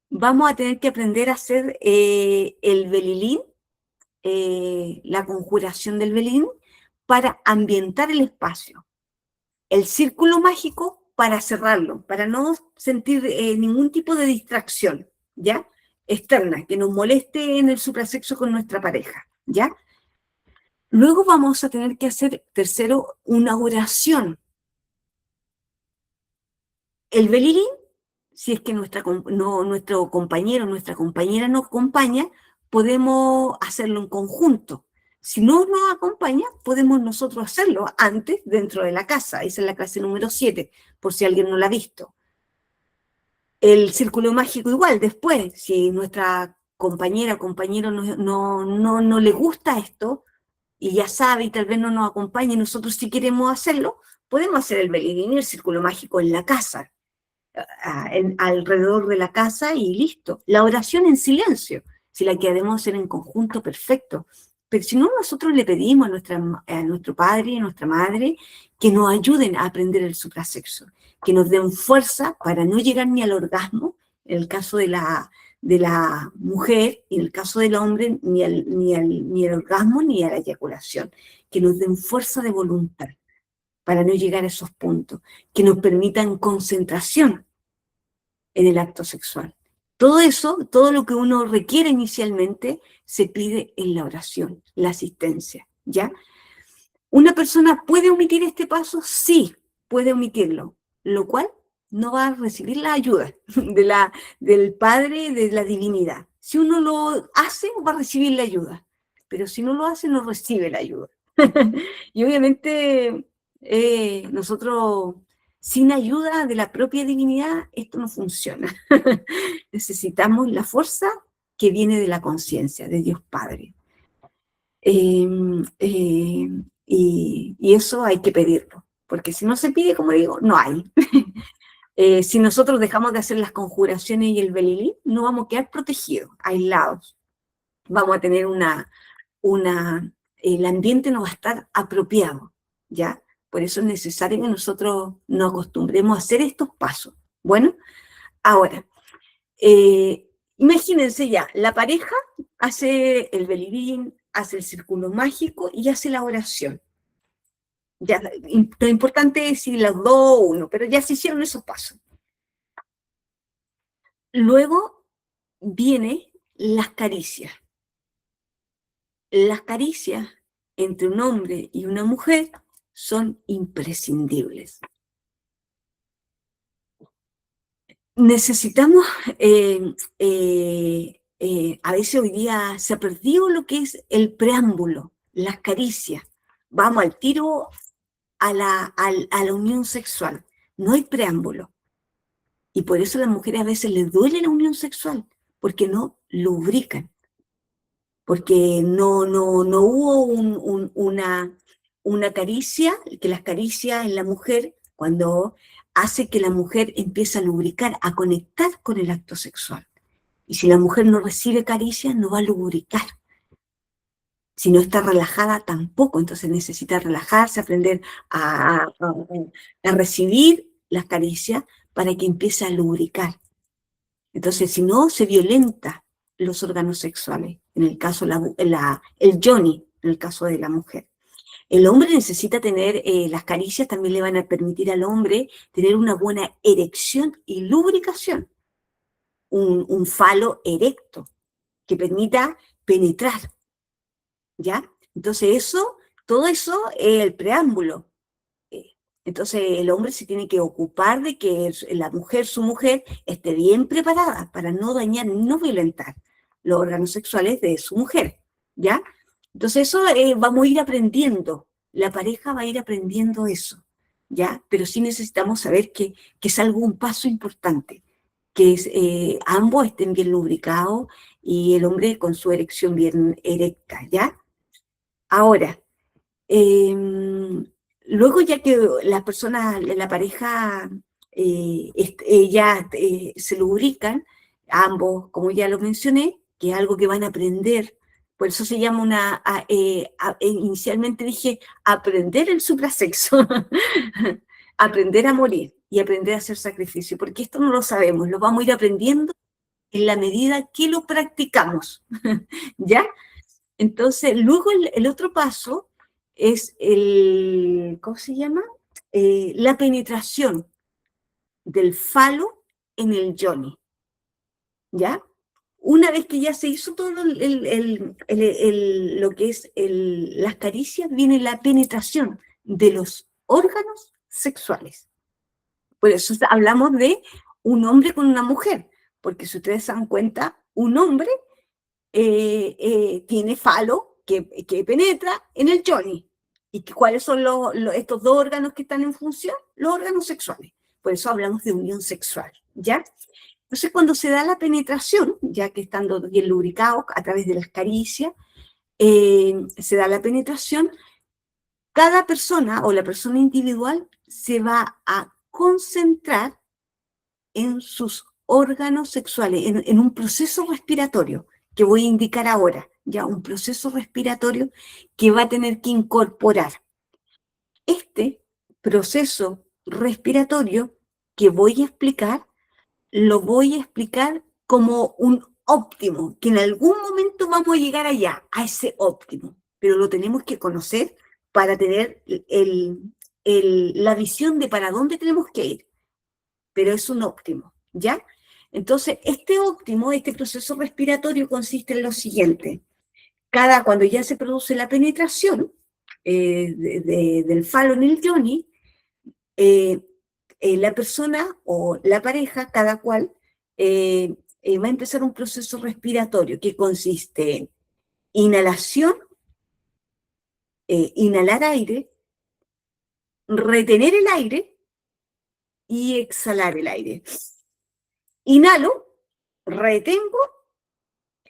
vamos a tener que aprender a hacer el belilín, la conjuración del belilín, para ambientar el espacio. El círculo mágico para cerrarlo, para no sentir ningún tipo de distracción, ¿ya? Externa, que nos moleste en el suprasexo con nuestra pareja, ¿ya? Luego vamos a tener que hacer, tercero, una oración. El belly, si es que nuestro compañero o nuestra compañera nos acompaña, podemos hacerlo en conjunto. Si no nos acompaña, podemos nosotros hacerlo antes dentro de la casa. Esa es la clase número 7, por si alguien no la ha visto. El círculo mágico igual, después, si nuestra compañera o compañero no le gusta esto, y ya sabe y tal vez no nos acompaña y nosotros sí queremos hacerlo, podemos hacer el belly y el círculo mágico en la casa, alrededor de la casa y listo. La oración en silencio, si la queremos hacer en conjunto, perfecto. Pero si no, nosotros le pedimos a nuestro padre y a nuestra madre que nos ayuden a aprender el suprasexo, que nos den fuerza para no llegar ni al orgasmo, en el caso de la mujer, y en el caso del hombre, ni al orgasmo ni a la eyaculación, que nos den fuerza de voluntad para no llegar a esos puntos, que nos permitan concentración en el acto sexual. Todo eso, todo lo que uno requiere inicialmente, se pide en la oración, la asistencia, ¿ya? ¿Una persona puede omitir este paso? Sí, puede omitirlo, lo cual no va a recibir la ayuda del Padre, de la divinidad. Si uno lo hace, va a recibir la ayuda, pero si no lo hace, no recibe la ayuda. Y obviamente nosotros, sin ayuda de la propia divinidad, esto no funciona. Necesitamos la fuerza que viene de la conciencia, de Dios Padre. Y eso hay que pedirlo, porque si no se pide, como digo, no hay. Si nosotros dejamos de hacer las conjuraciones y el belilí, no vamos a quedar protegidos, aislados. Vamos a tener el ambiente no va a estar apropiado, ¿ya? Por eso es necesario que nosotros nos acostumbremos a hacer estos pasos. Bueno, ahora, imagínense ya, la pareja hace el belidín, hace el círculo mágico y hace la oración. Ya, lo importante es si los dos o uno, pero ya se hicieron esos pasos. Luego vienen las caricias. Las caricias entre un hombre y una mujer son imprescindibles. Necesitamos, a veces hoy día se ha perdido lo que es el preámbulo, las caricias. Vamos al tiro a la unión sexual. No hay preámbulo. Y por eso a las mujeres a veces les duele la unión sexual, porque no lubrican, porque no hubo una caricia, que las caricias en la mujer, cuando hace que la mujer empiece a lubricar, a conectar con el acto sexual. Y si la mujer no recibe caricias, no va a lubricar. Si no está relajada, tampoco. Entonces necesita relajarse, aprender a recibir las caricias para que empiece a lubricar. Entonces, si no, se violenta los órganos sexuales. En el caso, el yoni, en el caso de la mujer. El hombre necesita tener, las caricias también le van a permitir al hombre tener una buena erección y lubricación. Un falo erecto que permita penetrar, ¿ya? Entonces todo eso es el preámbulo. Entonces el hombre se tiene que ocupar de que la mujer, su mujer, esté bien preparada para no dañar, no violentar los órganos sexuales de su mujer, ¿ya? Entonces eso vamos a ir aprendiendo, la pareja va a ir aprendiendo eso, ¿ya? Pero sí necesitamos saber que es algo, un paso importante, que es, ambos estén bien lubricados y el hombre con su erección bien erecta, ¿ya? Ahora, luego ya que las personas, la pareja, ya se lubrican, ambos, como ya lo mencioné, que es algo que van a aprender, por eso se llama inicialmente dije, aprender el suprasexo, aprender a morir y aprender a hacer sacrificio, porque esto no lo sabemos, lo vamos a ir aprendiendo en la medida que lo practicamos, ¿ya? Entonces, luego el otro paso es ¿cómo se llama? La penetración del falo en el yoni, ¿ya? Una vez que ya se hizo todo lo que es las caricias, viene la penetración de los órganos sexuales. Por eso hablamos de un hombre con una mujer, porque si ustedes se dan cuenta, un hombre tiene falo que penetra en el yoni. ¿Y cuáles son estos dos órganos que están en función? Los órganos sexuales. Por eso hablamos de unión sexual, ¿ya? Entonces, cuando se da la penetración, ya que estando bien lubricados a través de las caricias, se da la penetración, cada persona o la persona individual se va a concentrar en sus órganos sexuales, en un proceso respiratorio que voy a indicar ahora, ya un proceso respiratorio que va a tener que incorporar. Este proceso respiratorio que voy a explicar, lo voy a explicar como un óptimo, que en algún momento vamos a llegar allá, a ese óptimo, pero lo tenemos que conocer para tener la visión de para dónde tenemos que ir, pero es un óptimo, ¿ya? Entonces, este óptimo, este proceso respiratorio consiste en lo siguiente. Cuando ya se produce la penetración del falo en el yoni, la persona o la pareja, cada cual, va a empezar un proceso respiratorio que consiste en inhalación, inhalar aire, retener el aire y exhalar el aire. Inhalo, retengo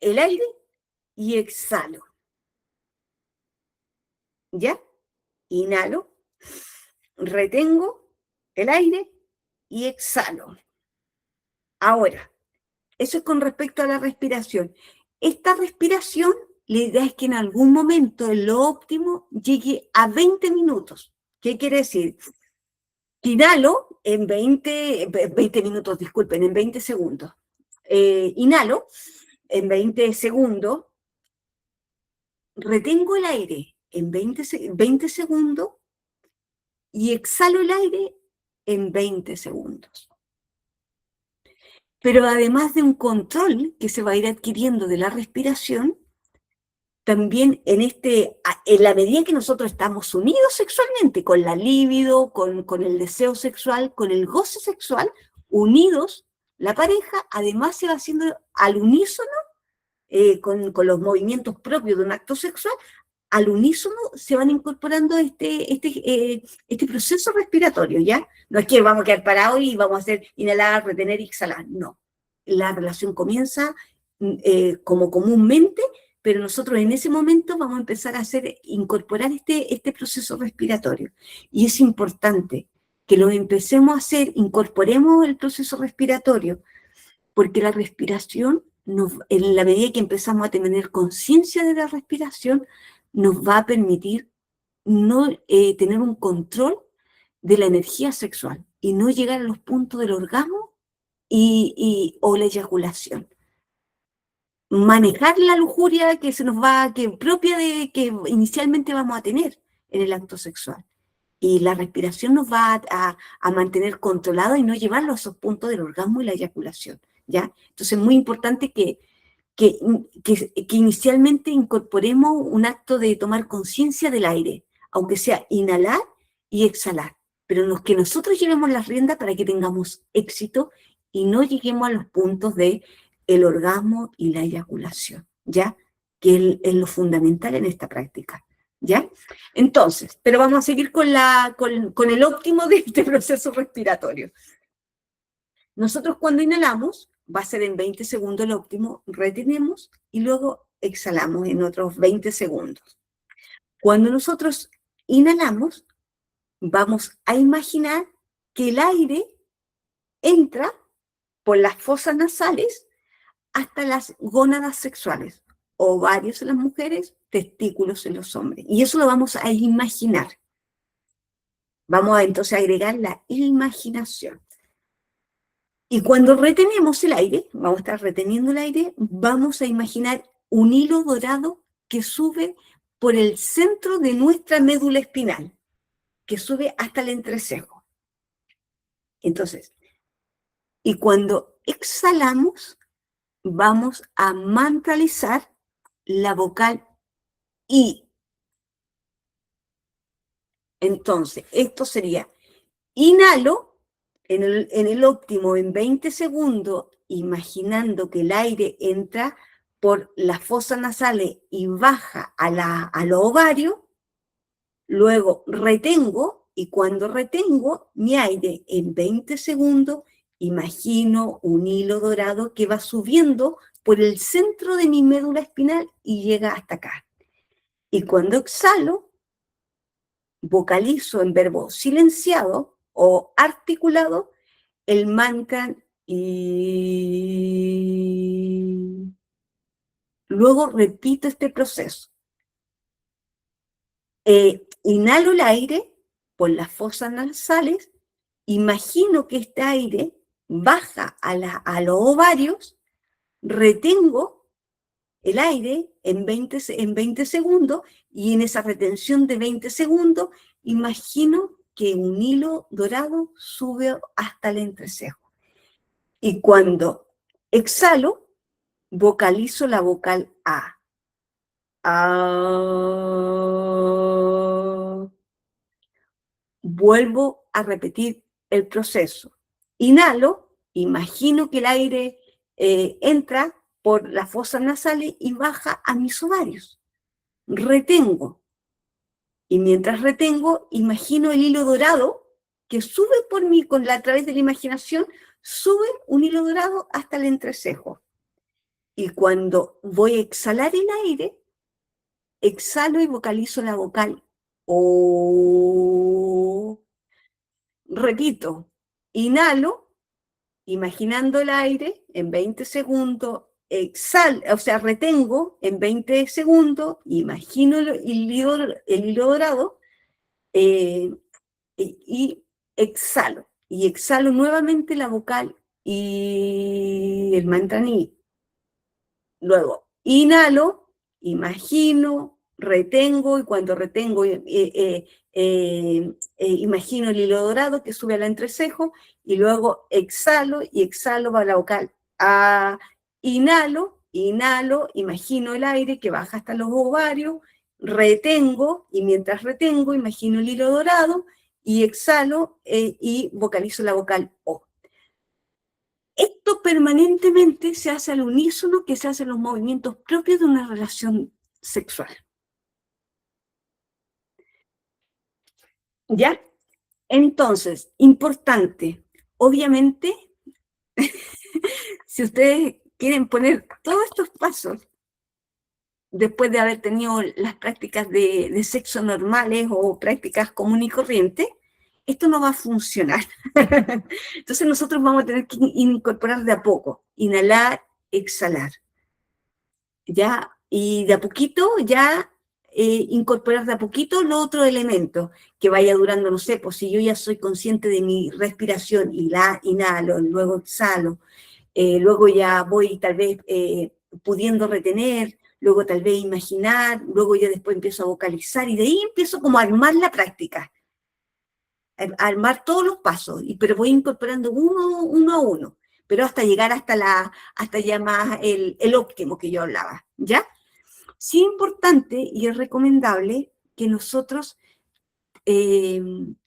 el aire y exhalo. ¿Ya? Inhalo, retengo el aire y exhalo. Ahora, eso es con respecto a la respiración. Esta respiración, la idea es que en algún momento, en lo óptimo, llegue a 20 minutos. ¿Qué quiere decir? Inhalo en 20 minutos, disculpen, en 20 segundos. Inhalo en 20 segundos, retengo el aire en 20 segundos y exhalo el aire en 20 segundos. Pero además de un control que se va a ir adquiriendo de la respiración, también en la medida que nosotros estamos unidos sexualmente, con la libido, con el deseo sexual, con el goce sexual, unidos, la pareja además se va haciendo al unísono, con los movimientos propios de un acto sexual, al unísono se van incorporando este proceso respiratorio, ¿ya? No es que vamos a quedar parados y vamos a hacer inhalar, retener y exhalar, no. La relación comienza como comúnmente, pero nosotros en ese momento vamos a empezar a incorporar este proceso respiratorio. Y es importante que lo empecemos a hacer, incorporemos el proceso respiratorio, porque la respiración, en la medida que empezamos a tener conciencia de la respiración, nos va a permitir no tener un control de la energía sexual y no llegar a los puntos del orgasmo o la eyaculación. Manejar la lujuria propia de que inicialmente vamos a tener en el acto sexual. Y la respiración nos va a mantener controlada y no llevarlo a esos puntos del orgasmo y la eyaculación, ¿ya? Entonces es muy importante que inicialmente incorporemos un acto de tomar conciencia del aire, aunque sea inhalar y exhalar, pero que nosotros llevemos las riendas para que tengamos éxito y no lleguemos a los puntos de el orgasmo y la eyaculación, ¿ya? Que es lo fundamental en esta práctica, ¿ya? Entonces, pero vamos a seguir con el óptimo de este proceso respiratorio. Nosotros cuando inhalamos, va a ser en 20 segundos el óptimo, retenemos y luego exhalamos en otros 20 segundos. Cuando nosotros inhalamos, vamos a imaginar que el aire entra por las fosas nasales hasta las gónadas sexuales, ovarios en las mujeres, testículos en los hombres. Y eso lo vamos a imaginar. Vamos entonces a agregar la imaginación. Y cuando retenemos el aire, vamos a estar reteniendo el aire, vamos a imaginar un hilo dorado que sube por el centro de nuestra médula espinal, que sube hasta el entrecejo. Entonces, y cuando exhalamos, vamos a mantralizar la vocal I. Entonces, esto sería, inhalo, en el óptimo en 20 segundos, imaginando que el aire entra por las fosas nasales y baja a los ovarios, luego retengo, y cuando retengo mi aire en 20 segundos, imagino un hilo dorado que va subiendo por el centro de mi médula espinal y llega hasta acá. Y cuando exhalo, vocalizo en verbo silenciado o articulado el mantra y luego repito este proceso. Inhalo el aire por las fosas nasales, imagino que este aire baja a los ovarios, retengo el aire en 20 segundos y en esa retención de 20 segundos imagino que un hilo dorado sube hasta el entrecejo. Y cuando exhalo, vocalizo la vocal A. Vuelvo a repetir el proceso. Inhalo, imagino que el aire entra por las fosas nasales y baja a mis ovarios. Retengo. Y mientras retengo, imagino el hilo dorado que sube por mí a través de la imaginación, sube un hilo dorado hasta el entrecejo. Y cuando voy a exhalar el aire, exhalo y vocalizo la vocal O. Repito, inhalo, imaginando el aire en 20 segundos, exhalo, o sea, retengo en 20 segundos, imagino el hilo dorado y exhalo. Y exhalo nuevamente la vocal y el mantra ni. Luego, inhalo, imagino, retengo, y cuando retengo, imagino el hilo dorado que sube al entrecejo, y luego exhalo, y exhalo va la vocal. Inhalo, imagino el aire que baja hasta los ovarios, retengo, y mientras retengo, imagino el hilo dorado, y exhalo y vocalizo la vocal O. Esto permanentemente se hace al unísono que se hacen los movimientos propios de una relación sexual. ¿Ya? Entonces, importante, obviamente, si ustedes quieren poner todos estos pasos, después de haber tenido las prácticas de sexo normales o prácticas común y corriente, esto no va a funcionar. Entonces nosotros vamos a tener que incorporar de a poco, inhalar, exhalar, ¿ya? Y de a poquito ya incorporar de a poquito los otros elementos, que vaya durando, no sé, pues si yo ya soy consciente de mi respiración y la inhalo, luego exhalo, luego ya voy tal vez pudiendo retener, luego tal vez imaginar, luego ya después empiezo a vocalizar y de ahí empiezo como a armar la práctica, a armar todos los pasos, pero voy incorporando uno a uno, pero hasta llegar hasta ya más el óptimo que yo hablaba, ¿ya? Sí es importante y es recomendable que nosotros, si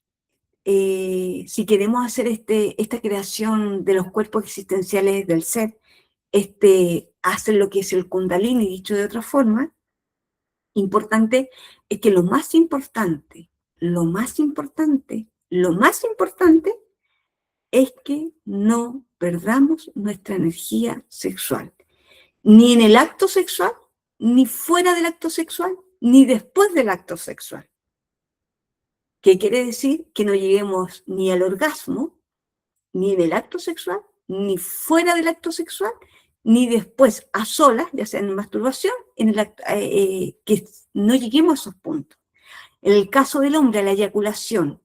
queremos hacer esta creación de los cuerpos existenciales del ser, hacer lo que es el Kundalini, dicho de otra forma, importante es que lo más importante es que no perdamos nuestra energía sexual, ni en el acto sexual, ni fuera del acto sexual, ni después del acto sexual. ¿Qué quiere decir? Que no lleguemos ni al orgasmo, ni en el acto sexual, ni fuera del acto sexual, ni después a solas, ya sea en masturbación, que no lleguemos a esos puntos. En el caso del hombre, a la eyaculación,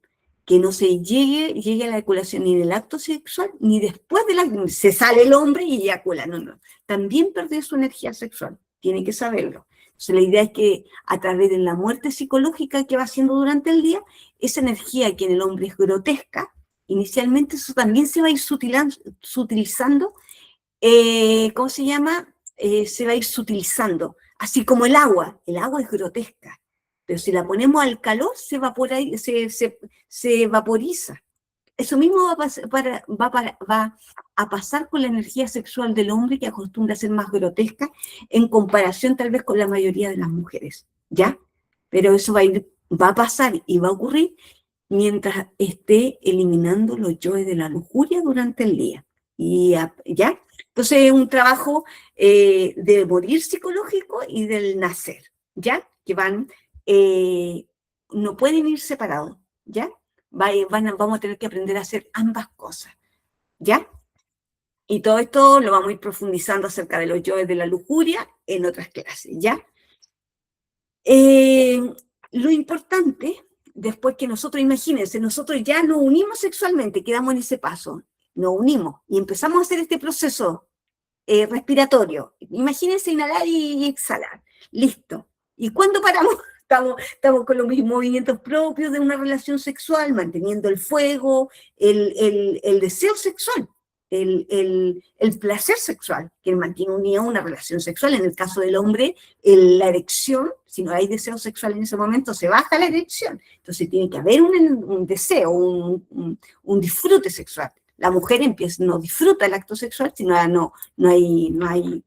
que no se llegue a la eyaculación ni en el acto sexual, ni después de se sale el hombre y eyacula, no. También perdió su energía sexual, tiene que saberlo. Entonces la idea es que a través de la muerte psicológica que va haciendo durante el día, esa energía que en el hombre es grotesca, inicialmente eso también se va a ir sutilizando, ¿cómo se llama? Se va a ir sutilizando, así como el agua es grotesca, pero si la ponemos al calor se vaporiza. Eso mismo va a pasar con la energía sexual del hombre, que acostumbra a ser más grotesca en comparación tal vez con la mayoría de las mujeres, ¿ya? Pero eso va a pasar y va a ocurrir mientras esté eliminando los yoes de la lujuria durante el día. ¿Ya? Entonces es un trabajo de morir psicológico y del nacer, ¿ya? Que eh, no pueden ir separados, ¿ya? Vamos a tener que aprender a hacer ambas cosas, ¿ya? Y todo esto lo vamos a ir profundizando acerca de los yoes de la lujuria en otras clases, ¿ya? Eh, lo importante, después que nosotros, imagínense, nosotros ya nos unimos sexualmente, quedamos en ese paso, nos unimos y empezamos a hacer este proceso respiratorio. Imagínense inhalar y exhalar. Listo. ¿Y cuándo paramos? Estamos con los mismos movimientos propios de una relación sexual, manteniendo el fuego, el deseo sexual, el placer sexual, que mantiene unida una relación sexual. En el caso del hombre, la erección, si no hay deseo sexual en ese momento, se baja la erección. Entonces tiene que haber un deseo, un disfrute sexual. La mujer no disfruta el acto sexual, sino no hay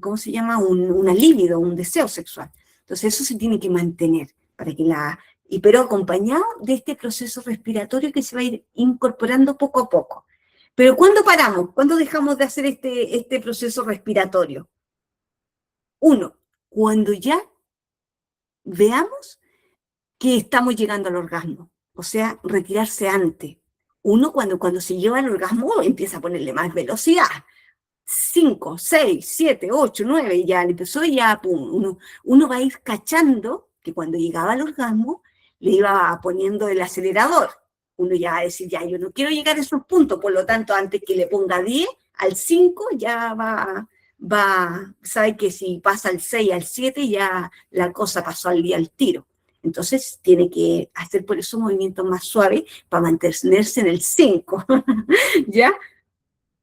¿cómo se llama? Una libido, un deseo sexual. Entonces eso se tiene que mantener para que pero acompañado de este proceso respiratorio que se va a ir incorporando poco a poco. Pero ¿cuándo paramos? ¿Cuándo dejamos de hacer este proceso respiratorio? Uno, cuando ya veamos que estamos llegando al orgasmo, o sea, retirarse antes. Uno cuando se lleva al orgasmo empieza a ponerle más velocidad. 5, 6, 7, 8, 9, y ya le empezó y ya, pum, uno va a ir cachando que cuando llegaba al orgasmo le iba poniendo el acelerador. Uno ya va a decir, ya, yo no quiero llegar a esos puntos, por lo tanto, antes que le ponga 10, al 5 ya sabe que si pasa al 6, al 7, ya la cosa pasó al día al tiro. Entonces tiene que hacer por eso movimientos más suaves para mantenerse en el 5, ¿ya?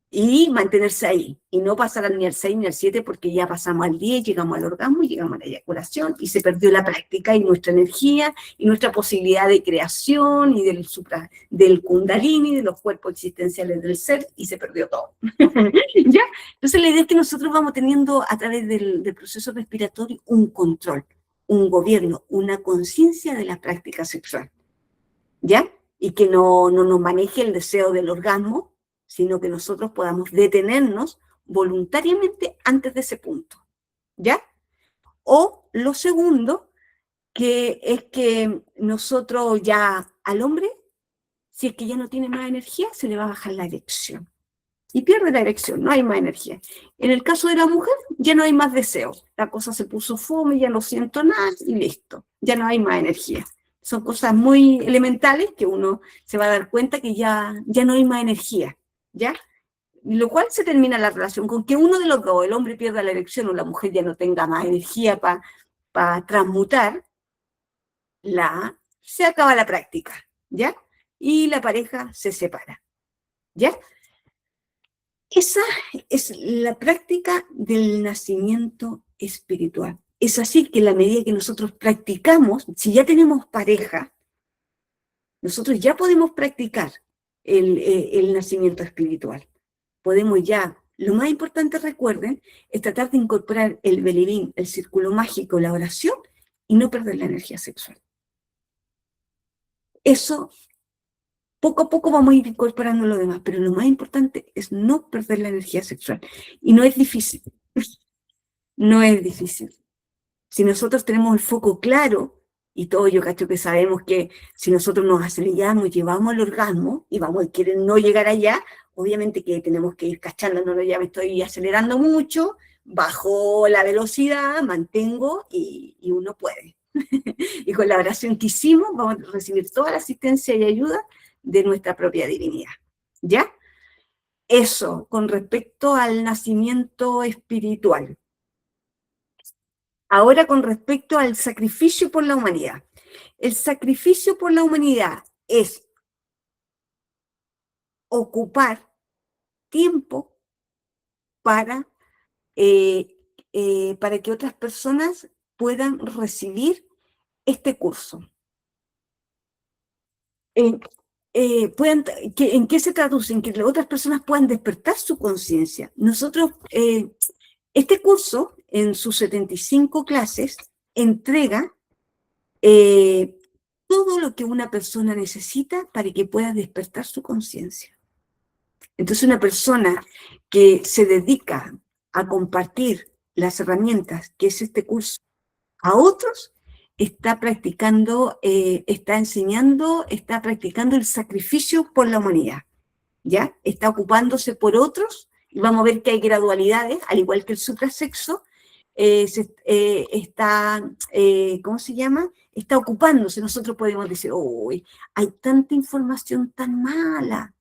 Y mantenerse ahí, y no pasar ni al 6 ni al 7, porque ya pasamos al 10, llegamos al orgasmo, llegamos a la eyaculación, y se perdió la práctica y nuestra energía, y nuestra posibilidad de creación, y del kundalini, de los cuerpos existenciales del ser, y se perdió todo. ¿Ya? Entonces la idea es que nosotros vamos teniendo a través del proceso respiratorio un control, un gobierno, una conciencia de la práctica sexual, ¿ya? Y que no nos maneje el deseo del orgasmo, sino que nosotros podamos detenernos voluntariamente antes de ese punto, ¿ya? O lo segundo, que es que nosotros ya al hombre, si es que ya no tiene más energía, se le va a bajar la erección. Y pierde la erección, no hay más energía. En el caso de la mujer, ya no hay más deseo. La cosa se puso fome, ya no siento nada y listo. Ya no hay más energía. Son cosas muy elementales que uno se va a dar cuenta que ya no hay más energía, ¿ya? Lo cual se termina la relación con que uno de los dos, el hombre pierda la erección o la mujer ya no tenga más energía para transmutar, se acaba la práctica, ¿ya? Y la pareja se separa, ¿ya? Esa es la práctica del nacimiento espiritual. Es así que en la medida que nosotros practicamos, si ya tenemos pareja, nosotros ya podemos practicar el nacimiento espiritual. Podemos ya, lo más importante, recuerden, es tratar de incorporar el belibín, el círculo mágico, la oración, y no perder la energía sexual. Eso, poco a poco vamos a ir incorporando lo demás, pero lo más importante es no perder la energía sexual. Y no es difícil. No es difícil. Si nosotros tenemos el foco claro, y todo yo cacho que sabemos que si nosotros nos aceleramos, llevamos al orgasmo y vamos a querer no llegar allá, obviamente que tenemos que ir cachando, no, ya me estoy acelerando mucho, bajo la velocidad, mantengo y uno puede. Y con la oración que hicimos vamos a recibir toda la asistencia y ayuda de nuestra propia divinidad. ¿Ya? Eso con respecto al nacimiento espiritual. Ahora con respecto al sacrificio por la humanidad. El sacrificio por la humanidad es ocupar tiempo para, para que otras personas puedan recibir este curso. Eh, ¿en qué se traduce? En que las otras personas puedan despertar su conciencia. Nosotros, este curso, en sus 75 clases, entrega todo lo que una persona necesita para que pueda despertar su conciencia. Entonces, una persona que se dedica a compartir las herramientas que es este curso a otros, está practicando, está enseñando, está practicando el sacrificio por la humanidad, ¿ya? Está ocupándose por otros, y vamos a ver que hay gradualidades, al igual que el suprasexo, está, ¿cómo se llama? Está ocupándose. Nosotros podemos decir, uy, hay tanta información tan mala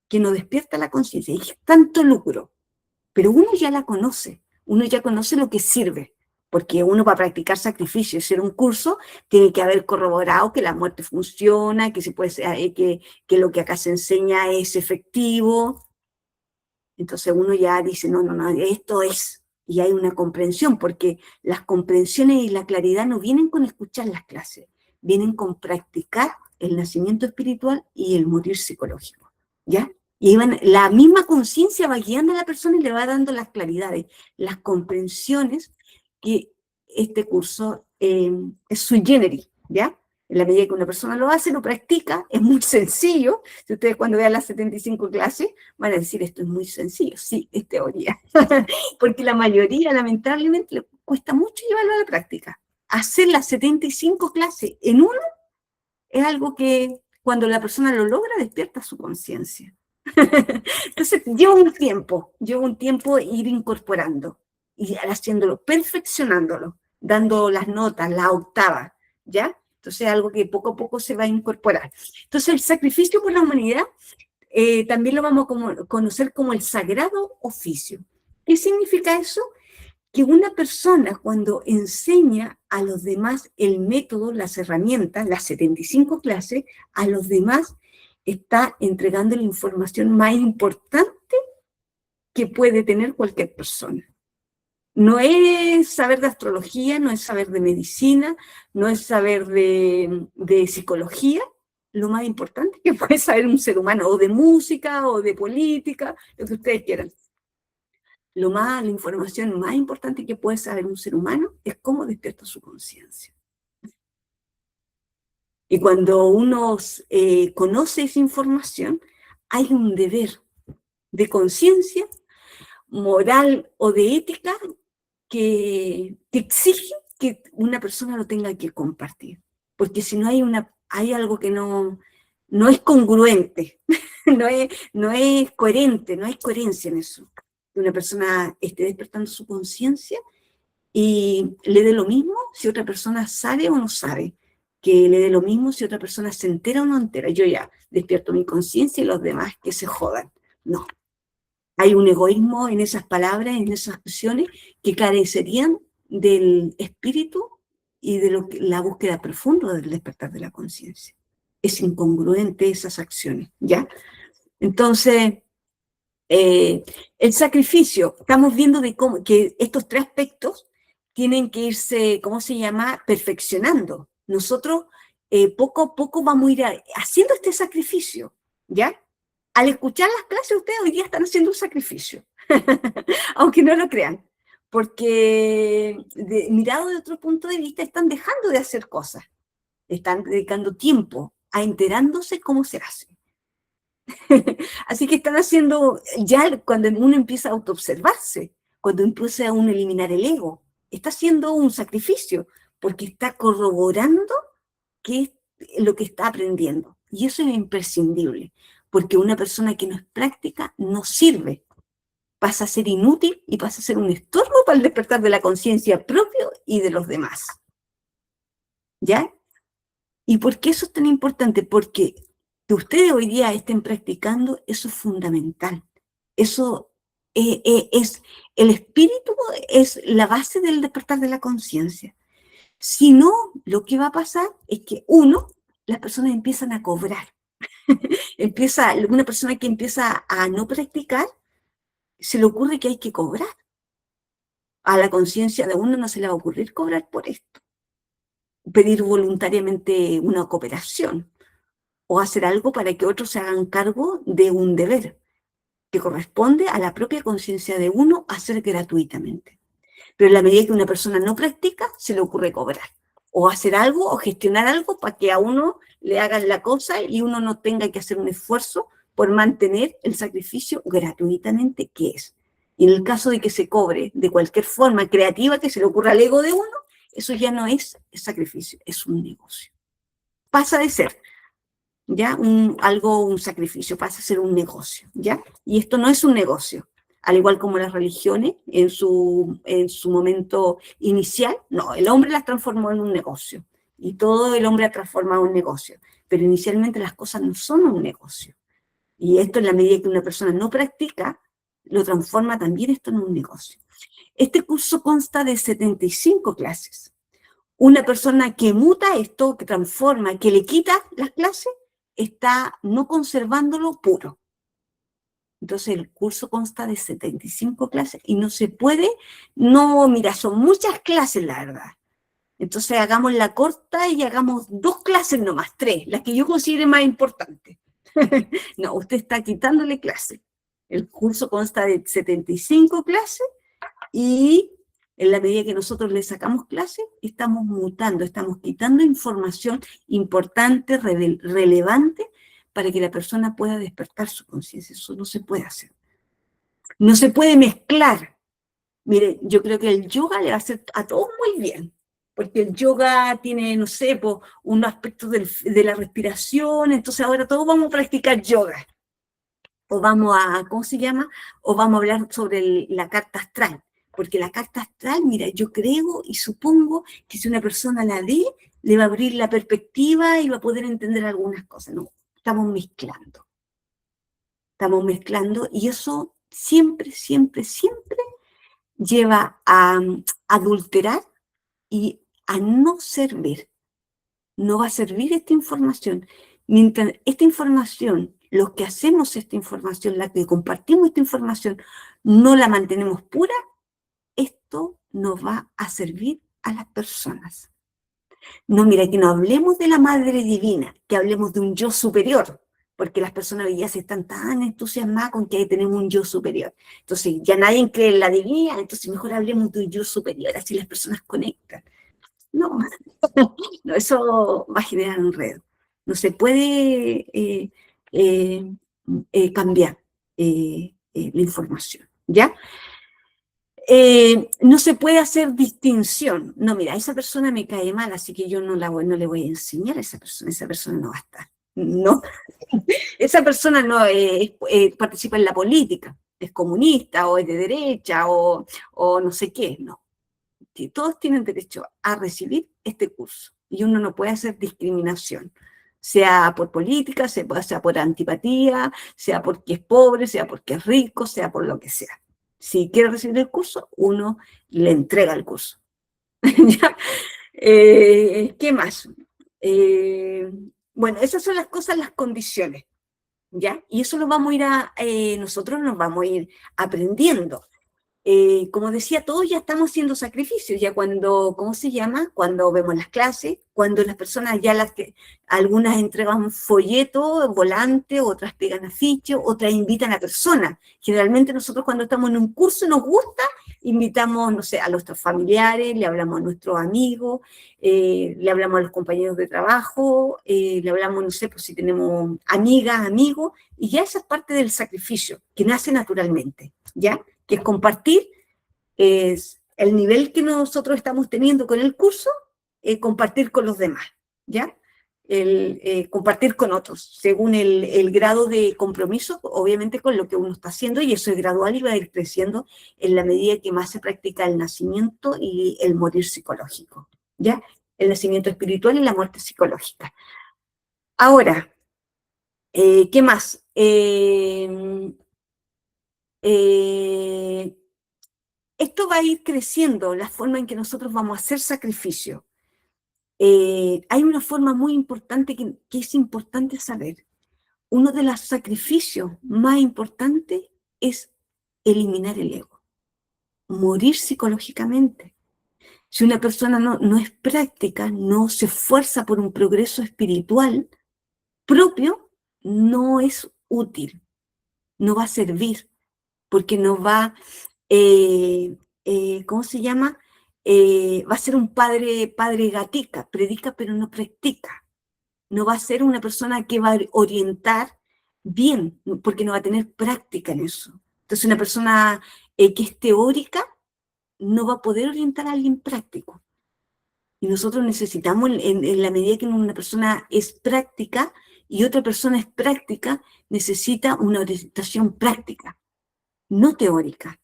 que no despierta la conciencia, y tanto lucro, pero uno ya la conoce, uno ya conoce lo que sirve, porque uno para practicar sacrificio y hacer un curso tiene que haber corroborado que la muerte funciona, que, se puede, que lo que acá se enseña es efectivo. Entonces uno ya dice, no, no, no, esto es, y hay una comprensión, porque las comprensiones y la claridad no vienen con escuchar las clases, vienen con practicar el nacimiento espiritual y el morir psicológico, ¿ya? Y la misma conciencia va guiando a la persona y le va dando las claridades, las comprensiones que este curso es sui generis, ¿ya? En la medida que una persona lo hace, lo practica, es muy sencillo. Si ustedes cuando vean las 75 clases van a decir, esto es muy sencillo. Sí, es teoría. Porque la mayoría, lamentablemente, le cuesta mucho llevarlo a la práctica. Hacer las 75 clases en uno es algo que cuando la persona lo logra, despierta su conciencia. Entonces, lleva un tiempo ir incorporando, y haciéndolo, perfeccionándolo, dando las notas, la octava, ¿ya? Entonces, algo que poco a poco se va a incorporar. Entonces, el sacrificio por la humanidad también lo vamos a conocer como el sagrado oficio. ¿Qué significa eso? Que una persona cuando enseña a los demás el método, las herramientas, las 75 clases, a los demás está entregando la información más importante que puede tener cualquier persona. No es saber de astrología, no es saber de medicina, no es saber de psicología, lo más importante que puede saber un ser humano, o de música, o de política, lo que ustedes quieran. La información más importante que puede saber un ser humano es cómo despierta su conciencia. Y cuando uno conoce esa información, hay un deber de conciencia, moral o de ética que exige que una persona lo tenga que compartir. Porque si no hay algo que no es congruente, no es coherente, no hay coherencia en eso. Que una persona esté despertando su conciencia y le dé lo mismo si otra persona sabe o no sabe, que le dé lo mismo si otra persona se entera o no entera. Yo ya despierto mi conciencia y los demás que se jodan. No. Hay un egoísmo en esas palabras, en esas acciones, que carecerían del espíritu y de la búsqueda profunda del despertar de la conciencia. Es incongruente esas acciones, ¿ya? Entonces, el sacrificio, estamos viendo que estos tres aspectos tienen que irse, ¿cómo se llama?, perfeccionando. Nosotros poco a poco vamos a ir haciendo este sacrificio, ¿ya? Al escuchar las clases, ustedes hoy día están haciendo un sacrificio, aunque no lo crean, porque mirado de otro punto de vista, están dejando de hacer cosas, están dedicando tiempo a enterándose cómo se hace. Así que están haciendo, ya cuando uno empieza a autoobservarse, cuando empieza a uno a eliminar el ego, está haciendo un sacrificio, porque está corroborando qué es lo que está aprendiendo. Y eso es imprescindible, porque una persona que no es práctica no sirve, pasa a ser inútil y pasa a ser un estorbo para el despertar de la conciencia propio y de los demás. ¿Ya? ¿Y por qué eso es tan importante? Porque que ustedes hoy día estén practicando, eso es fundamental. Eso es, el espíritu es la base del despertar de la conciencia. Si no, lo que va a pasar es que, las personas empiezan a cobrar. Una persona que empieza a no practicar, se le ocurre que hay que cobrar. A la conciencia de uno no se le va a ocurrir cobrar por esto. Pedir voluntariamente una cooperación, o hacer algo para que otros se hagan cargo de un deber que corresponde a la propia conciencia de uno hacer gratuitamente. Pero en la medida que una persona no practica, se le ocurre cobrar, o hacer algo, o gestionar algo para que a uno le hagan la cosa y uno no tenga que hacer un esfuerzo por mantener el sacrificio gratuitamente que es. Y en el caso de que se cobre de cualquier forma creativa que se le ocurra al ego de uno, eso ya no es sacrificio, es un negocio. Pasa de ser ¿ya? Un sacrificio, pasa a ser un negocio, ¿ya? Y esto no es un negocio, al igual como las religiones en su momento inicial, no, el hombre las transformó en un negocio, y todo el hombre ha transformado en un negocio, pero inicialmente las cosas no son un negocio, y esto en la medida que una persona no practica, lo transforma también esto en un negocio. Este curso consta de 75 clases. Una persona que muta esto, que transforma, que le quita las clases, está no conservándolo puro. Entonces el curso consta de 75 clases y no se puede, no, mira, son muchas clases la verdad. Entonces hagamos la corta y hagamos 2 clases nomás, 3, las que yo considere más importantes. No, usted está quitándole clases. El curso consta de 75 clases y en la medida que nosotros le sacamos clases, estamos mutando, estamos quitando información importante, relevante, para que la persona pueda despertar su conciencia. Eso no se puede hacer. No se puede mezclar. Mire, yo creo que el yoga le va a hacer a todos muy bien, porque el yoga tiene, no sé, unos aspectos de la respiración, entonces ahora todos vamos a practicar yoga. O vamos a, ¿cómo se llama? O vamos a hablar sobre la carta astral. Porque la carta astral, mira, yo creo y supongo que si una persona la ve, le va a abrir la perspectiva y va a poder entender algunas cosas. No, estamos mezclando. Estamos mezclando y eso siempre, siempre, siempre lleva a adulterar y a no servir. No va a servir esta información. Mientras esta información, los que hacemos esta información, la que compartimos esta información, no la mantenemos pura, esto no va a servir a las personas. No, mira, que no hablemos de la Madre Divina, que hablemos de un yo superior, porque las personas hoy ya se están tan entusiasmadas con que tenemos un yo superior. Entonces, ya nadie cree en la divinidad, entonces mejor hablemos de un yo superior, así las personas conectan. No, no, eso va a generar un enredo. No se puede cambiar la información, ¿ya? No se puede hacer distinción. No, mira, esa persona me cae mal, así que yo no le voy a enseñar a esa persona no va a estar. No, esa persona no participa en la política, es comunista o es de derecha o no sé qué, no. Todos tienen derecho a recibir este curso y uno no puede hacer discriminación, sea por política, sea por antipatía, sea porque es pobre, sea porque es rico, sea por lo que sea. Si quiere recibir el curso, uno le entrega el curso. ¿Ya? ¿Qué más? Bueno, esas son las cosas, las condiciones, ¿ya? Y eso lo vamos a ir nosotros nos vamos a ir aprendiendo. Como decía, todos ya estamos haciendo sacrificios, ya cuando, ¿cómo se llama? Cuando vemos las clases, cuando las personas algunas entregan folleto, volante, otras pegan afiche, otras invitan a personas. Generalmente nosotros cuando estamos en un curso nos gusta, invitamos, no sé, a nuestros familiares, le hablamos a nuestros amigos, le hablamos a los compañeros de trabajo, le hablamos, no sé, pues si tenemos amigas, amigos, y ya esa es parte del sacrificio, que nace naturalmente, ¿ya? Que es compartir, es el nivel que nosotros estamos teniendo con el curso, compartir con los demás, ¿ya? Compartir con otros, según el grado de compromiso, obviamente con lo que uno está haciendo, y eso es gradual y va a ir creciendo en la medida que más se practica el nacimiento y el morir psicológico, ¿ya? El nacimiento espiritual y la muerte psicológica. Ahora, ¿qué más? Esto va a ir creciendo, la forma en que nosotros vamos a hacer sacrificio. Hay una forma muy importante que es importante saber. Uno de los sacrificios más importantes es eliminar el ego, morir psicológicamente. Si una persona no es práctica, no se esfuerza por un progreso espiritual, propio no es útil, no va a servir, porque no va, ¿cómo se llama? Va a ser un padre gatica, predica pero no practica. No va a ser una persona que va a orientar bien, porque no va a tener práctica en eso. Entonces una persona que es teórica no va a poder orientar a alguien práctico. Y nosotros necesitamos, en la medida que una persona es práctica y otra persona es práctica, necesita una orientación práctica, no teórica.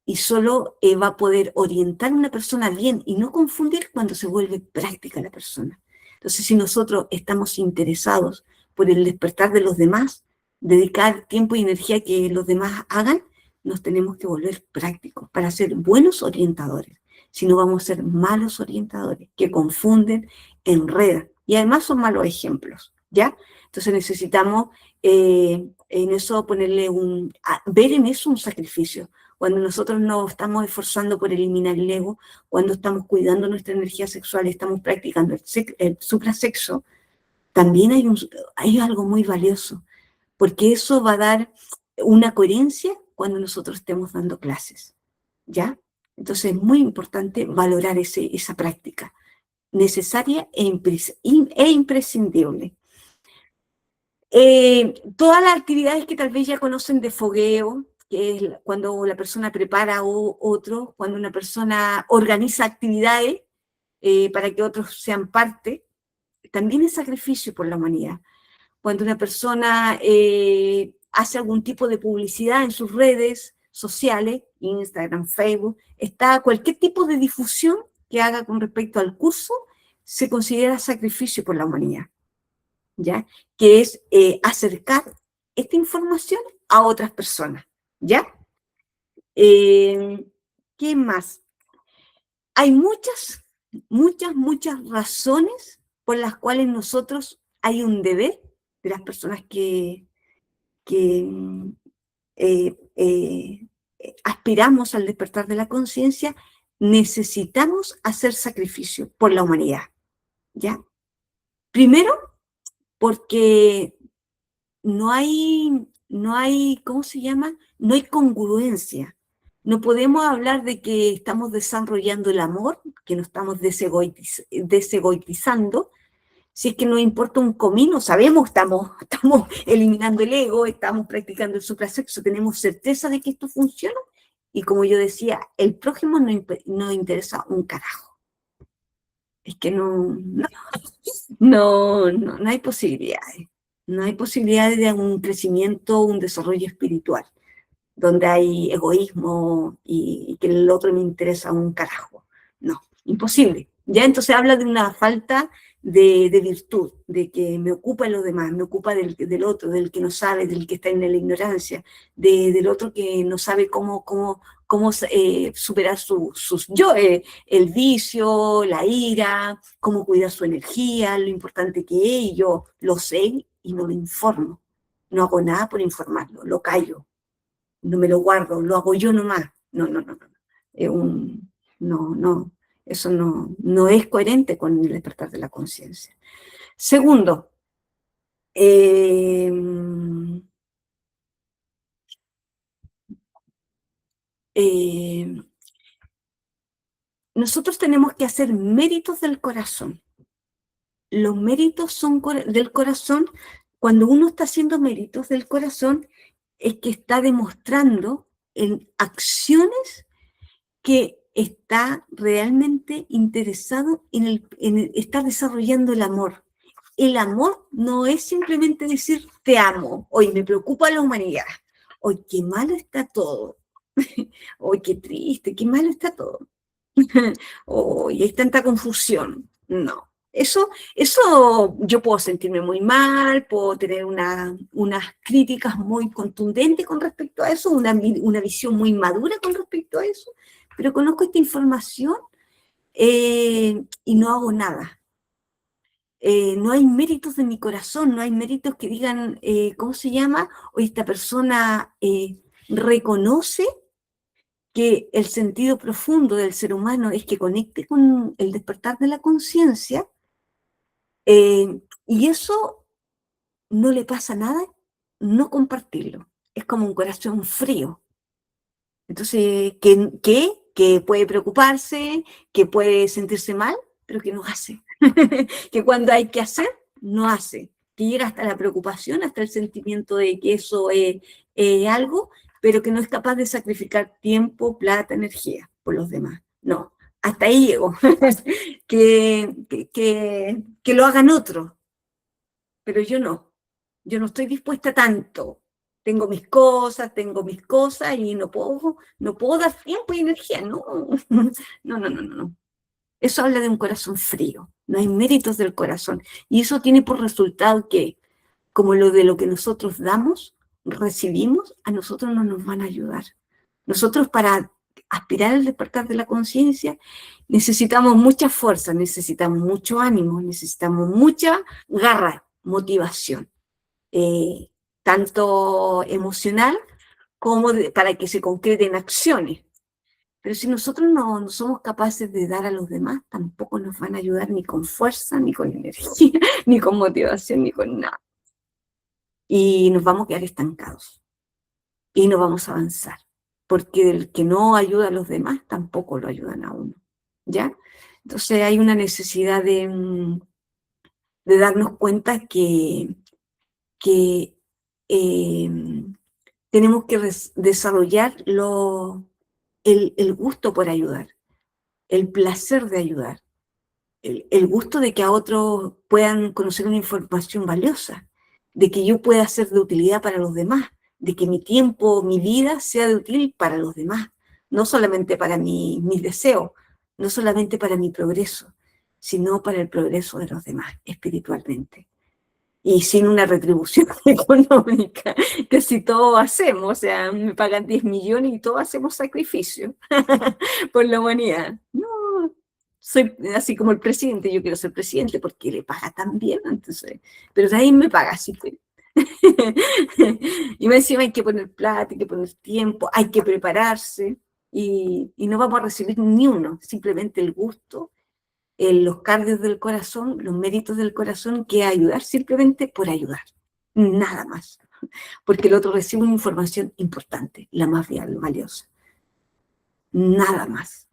Y solo va a poder orientar a una persona bien y no confundir cuando se vuelve práctica la persona. Entonces, si nosotros estamos interesados por el despertar de los demás, dedicar tiempo y energía a que los demás hagan, nos tenemos que volver prácticos para ser buenos orientadores. Si no, vamos a ser malos orientadores que confunden, enredan y además son malos ejemplos, ¿ya? Entonces necesitamos en eso ponerle ver en eso un sacrificio. Cuando nosotros nos estamos esforzando por eliminar el ego, cuando estamos cuidando nuestra energía sexual, estamos practicando el suprasexo, también hay algo muy valioso, porque eso va a dar una coherencia cuando nosotros estemos dando clases, ¿ya? Entonces es muy importante valorar esa práctica, necesaria e imprescindible. Todas las actividades que tal vez ya conocen de fogueo, que es cuando la persona prepara a otro, cuando una persona organiza actividades para que otros sean parte, también es sacrificio por la humanidad. Cuando una persona hace algún tipo de publicidad en sus redes sociales, Instagram, Facebook, cualquier tipo de difusión que haga con respecto al curso, se considera sacrificio por la humanidad, ¿ya? Que es acercar esta información a otras personas, ¿ya? ¿Qué más? Hay muchas razones por las cuales nosotros hay un deber de las personas que eh, eh, aspiramos al despertar de la conciencia, necesitamos hacer sacrificio por la humanidad, ¿ya? Primero, porque ¿cómo se llama? No hay congruencia. No podemos hablar de que estamos desarrollando el amor, que nos estamos desegoitizando, si es que nos importa un comino, sabemos, estamos eliminando el ego, estamos practicando el suprasexo, tenemos certeza de que esto funciona, y como yo decía, el prójimo no interesa un carajo. Es que no hay posibilidades. No hay posibilidades de un crecimiento, un desarrollo espiritual, donde hay egoísmo y que el otro me interesa un carajo. No, imposible. Ya entonces habla de una falta de virtud, de que me ocupa de los demás, me ocupa del otro, del que no sabe, del que está en la ignorancia, del otro que no sabe cómo superar sus yo, el vicio, la ira, cómo cuidar su energía, lo importante que es, y yo lo sé y no lo informo. No hago nada por informarlo, lo callo, no me lo guardo, lo hago yo nomás. No. No, eso no es coherente con el despertar de la conciencia. Segundo, eh, eh, nosotros tenemos que hacer méritos del corazón. Los méritos son del corazón. Cuando uno está haciendo méritos del corazón, es que está demostrando en acciones que está realmente interesado en estar desarrollando el amor. El amor no es simplemente decir te amo, hoy me preocupa la humanidad, hoy qué malo está todo, hoy qué triste, qué malo está todo, hoy hay tanta confusión. No, eso yo puedo sentirme muy mal, puedo tener unas críticas muy contundentes con respecto a eso, una visión muy madura con respecto a eso, pero conozco esta información y no hago nada. No hay méritos de mi corazón, no hay méritos que digan, ¿cómo se llama? O esta persona reconoce que el sentido profundo del ser humano es que conecte con el despertar de la conciencia, y eso no le pasa nada no compartirlo. Es como un corazón frío. Entonces, que puede preocuparse, que puede sentirse mal, pero que no hace. Que cuando hay que hacer, no hace. Que llega hasta la preocupación, hasta el sentimiento de que eso es algo, pero que no es capaz de sacrificar tiempo, plata, energía por los demás. No, hasta ahí llego. Que lo hagan otros, pero yo no. Yo no estoy dispuesta a tanto. Tengo mis cosas y no puedo dar tiempo y energía. No, no, no, no, no. Eso habla de un corazón frío. No hay méritos del corazón. Y eso tiene por resultado que, como lo de lo que nosotros damos, recibimos, a nosotros no nos van a ayudar. Nosotros para aspirar al despertar de la conciencia necesitamos mucha fuerza, necesitamos mucho ánimo, necesitamos mucha garra, motivación. Tanto emocional como para que se concreten acciones. Pero si nosotros no somos capaces de dar a los demás, tampoco nos van a ayudar ni con fuerza, ni con energía, ni con motivación, ni con nada. Y nos vamos a quedar estancados y no vamos a avanzar, porque el que no ayuda a los demás tampoco lo ayudan a uno, ¿ya? Entonces hay una necesidad de darnos cuenta que tenemos que desarrollar el gusto por ayudar, el placer de ayudar, el gusto de que a otros puedan conocer una información valiosa, de que yo pueda ser de utilidad para los demás, de que mi tiempo, mi vida sea de util para los demás, no solamente para mis deseos, no solamente para mi progreso, sino para el progreso de los demás espiritualmente. Y sin una retribución económica, que si todos hacemos, o sea, me pagan 10 millones y todos hacemos sacrificio por la humanidad. No, soy así como el presidente, yo quiero ser presidente porque le paga tan bien, entonces, pero nadie me paga así que. Y me encima hay que poner plata, hay que poner tiempo, hay que prepararse y no vamos a recibir ni uno, simplemente el gusto, los cardios del corazón, los méritos del corazón, que ayudar simplemente por ayudar, nada más, porque el otro recibe una información importante, la más valiosa, nada más.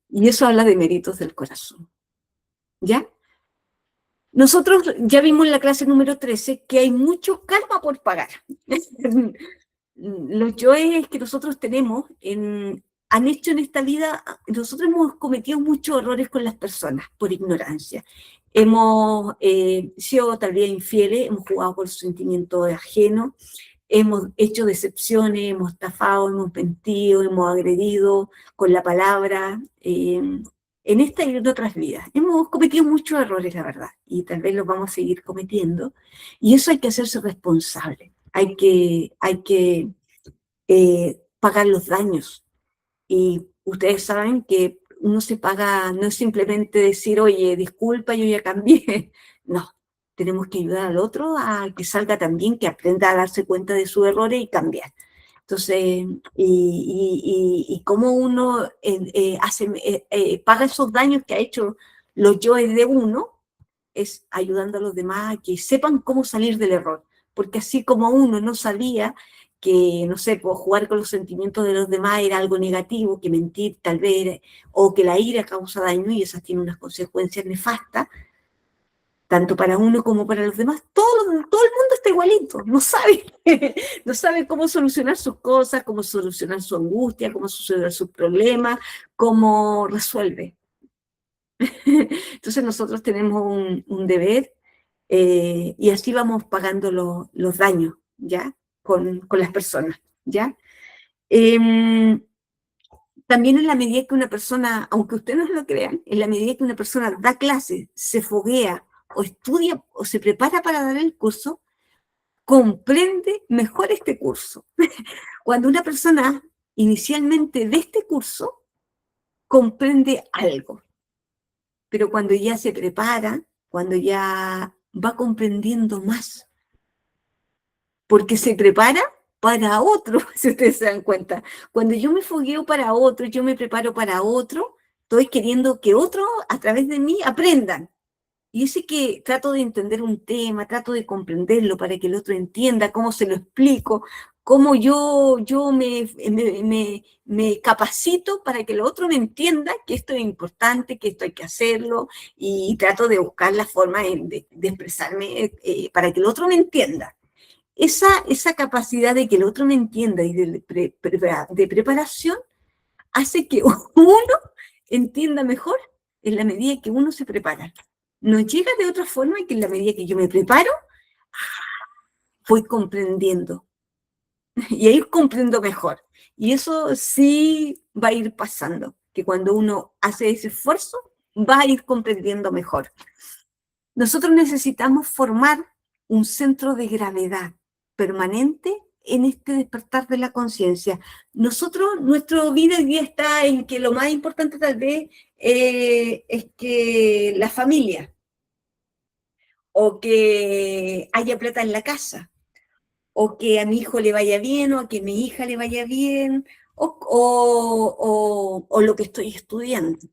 Y eso habla de méritos del corazón, ¿ya? Nosotros ya vimos en la clase número 13 que hay mucho karma por pagar. Los yoes que nosotros tenemos han hecho en esta vida, nosotros hemos cometido muchos errores con las personas por ignorancia. Hemos sido tal vez infieles, hemos jugado con los sentimientos ajenos, hemos hecho decepciones, hemos estafado, hemos mentido, hemos agredido con la palabra. En esta y en otras vidas. Hemos cometido muchos errores, la verdad, y tal vez los vamos a seguir cometiendo. Y eso hay que hacerse responsable. Hay que pagar los daños. Y ustedes saben que uno se paga, no es simplemente decir, oye, disculpa, yo ya cambié. No, tenemos que ayudar al otro a que salga también, que aprenda a darse cuenta de sus errores y cambiar. Entonces, y cómo uno paga esos daños que ha hecho los yoes de uno, es ayudando a los demás a que sepan cómo salir del error. Porque así como uno no sabía que, no sé, pues, jugar con los sentimientos de los demás era algo negativo, que mentir tal vez, o que la ira causa daño y esas tienen unas consecuencias nefastas, tanto para uno como para los demás, todo el mundo está igualito, no sabe, no sabe cómo solucionar sus cosas, cómo solucionar su angustia, cómo solucionar sus problemas, cómo resuelve. Entonces nosotros tenemos un deber y así vamos pagando los daños, ¿ya? Con las personas, ¿ya? También en la medida que una persona, aunque ustedes no lo crean, en la medida que una persona da clases, se foguea o estudia o se prepara para dar el curso, comprende mejor este curso. Cuando una persona inicialmente de este curso, comprende algo, pero cuando ya se prepara, cuando ya va comprendiendo más, porque se prepara para otro, si ustedes se dan cuenta. Cuando yo me fogueo para otro, yo me preparo para otro, estoy queriendo que otros a través de mí aprendan. Y ese que trato de entender un tema, trato de comprenderlo para que el otro entienda, cómo se lo explico, cómo yo me capacito para que el otro me entienda que esto es importante, que esto hay que hacerlo, y trato de buscar la forma de expresarme para que el otro me entienda. Esa capacidad de que el otro me entienda y de preparación hace que uno entienda mejor en la medida que uno se prepara. No llega de otra forma que en la medida que yo me preparo, voy comprendiendo. Y ahí comprendo mejor. Y eso sí va a ir pasando, que cuando uno hace ese esfuerzo, va a ir comprendiendo mejor. Nosotros necesitamos formar un centro de gravedad permanente en este despertar de la conciencia. Nuestra vida hoy día está en que lo más importante tal vez es que la familia, o que haya plata en la casa, o que a mi hijo le vaya bien, o a que a mi hija le vaya bien, o lo que estoy estudiando.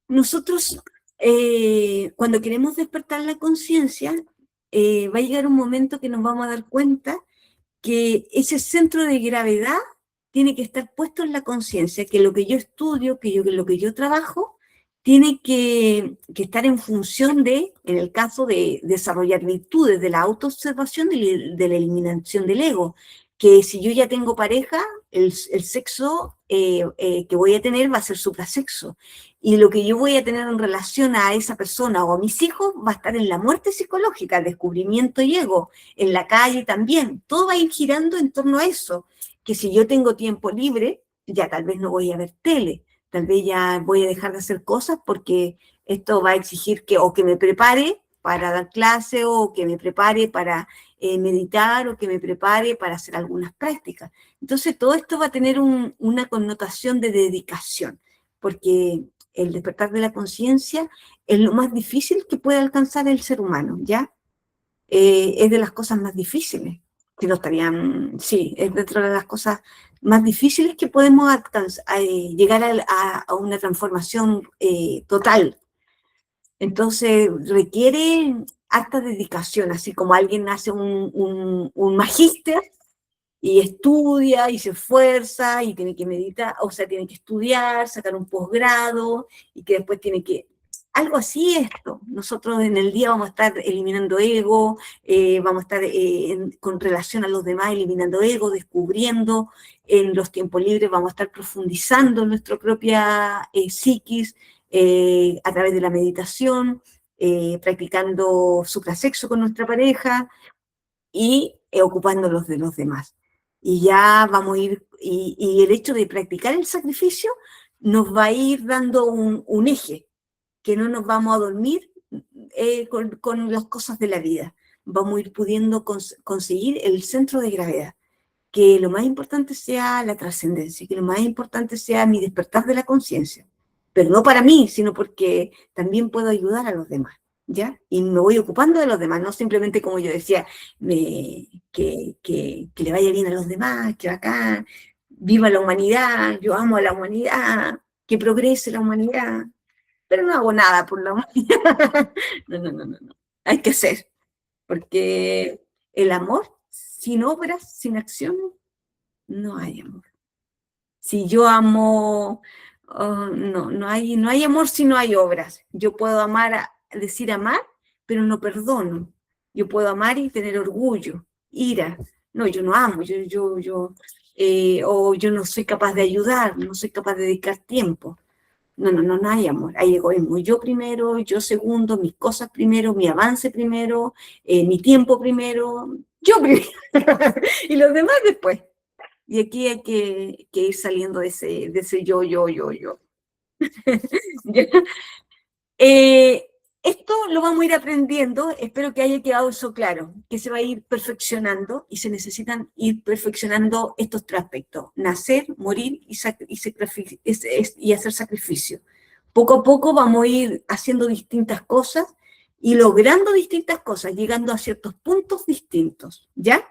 Nosotros, cuando queremos despertar la conciencia, va a llegar un momento que nos vamos a dar cuenta que ese centro de gravedad tiene que estar puesto en la conciencia, que lo que yo estudio, lo que yo trabajo, tiene que estar en función de, en el caso de desarrollar virtudes, de la autoobservación, de la eliminación del ego, que si yo ya tengo pareja, el sexo que voy a tener va a ser suprasexo, y lo que yo voy a tener en relación a esa persona o a mis hijos va a estar en la muerte psicológica, el descubrimiento y ego, en la calle también, todo va a ir girando en torno a eso, que si yo tengo tiempo libre, ya tal vez no voy a ver tele, tal vez ya voy a dejar de hacer cosas porque esto va a exigir que o que me prepare para dar clase, o que me prepare para meditar, o que me prepare para hacer algunas prácticas. Entonces todo esto va a tener una connotación de dedicación, porque el despertar de la conciencia es lo más difícil que puede alcanzar el ser humano, ¿ya? Es de las cosas más difíciles, que lo estarían, sí, es dentro de las cosas más difíciles que podemos alcanzar, llegar a una transformación total. Entonces requiere harta dedicación, así como alguien hace un magíster y estudia y se esfuerza y tiene que meditar, o sea, tiene que estudiar, sacar un posgrado y que después tiene que... Algo así esto. Nosotros en el día vamos a estar eliminando ego, vamos a estar con relación a los demás eliminando ego, descubriendo. En los tiempos libres vamos a estar profundizando en nuestra propia psiquis a través de la meditación, practicando suprasexo con nuestra pareja y ocupándolos de los demás. Y ya vamos a ir, y el hecho de practicar el sacrificio nos va a ir dando un eje, que no nos vamos a dormir con las cosas de la vida. Vamos a ir pudiendo conseguir el centro de gravedad, que lo más importante sea la trascendencia, que lo más importante sea mi despertar de la conciencia, pero no para mí, sino porque también puedo ayudar a los demás, ¿ya? Y me voy ocupando de los demás, no simplemente como yo decía, que le vaya bien a los demás, que acá viva la humanidad, yo amo a la humanidad, que progrese la humanidad, pero no hago nada por la humanidad. No, no, no, no, no. Hay que hacer, porque el amor sin obras, sin acciones, no hay amor. Si yo amo, no hay amor si no hay obras. Yo puedo amar, decir amar, pero no perdono. Yo puedo amar y tener orgullo, ira. No, yo no amo, o yo no soy capaz de ayudar, no soy capaz de dedicar tiempo. No hay amor, hay egoísmo. Yo primero, yo segundo, mis cosas primero, mi avance primero, mi tiempo primero, yo primero, y los demás después. Y aquí hay que ir saliendo de ese yo. Eh, Esto lo vamos a ir aprendiendo, espero que haya quedado eso claro, que se va a ir perfeccionando y se necesitan ir perfeccionando estos tres aspectos, nacer, morir y hacer sacrificio. Poco a poco vamos a ir haciendo distintas cosas y logrando distintas cosas, llegando a ciertos puntos distintos, ¿ya?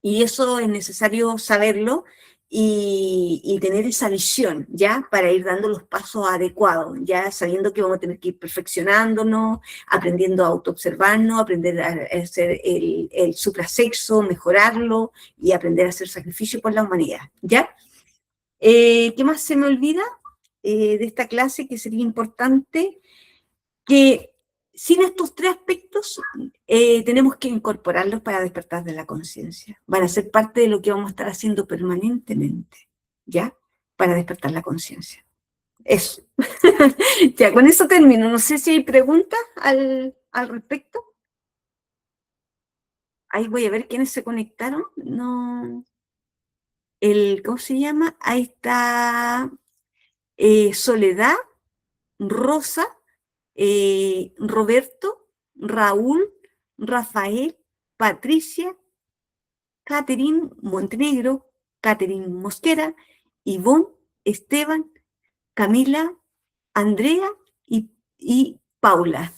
Y eso es necesario saberlo, y tener esa visión, ¿ya? Para ir dando los pasos adecuados, ya sabiendo que vamos a tener que ir perfeccionándonos, aprendiendo a autoobservarnos, aprender a hacer el suprasexo, mejorarlo y aprender a hacer sacrificio por la humanidad, ¿ya? ¿Qué más se me olvida de esta clase que sería importante? Que sin estos tres aspectos tenemos que incorporarlos para despertar de la conciencia. Van a ser parte de lo que vamos a estar haciendo permanentemente, ¿ya? Para despertar la conciencia. Eso. Ya, con eso termino. No sé si hay preguntas al respecto. Ahí voy a ver quiénes se conectaron. No. ¿Cómo se llama? Ahí está Soledad, Rosa, Roberto, Raúl, Rafael, Patricia, Catherine Montenegro, Catherine Mosquera, Ivonne, Esteban, Camila, Andrea y Paula.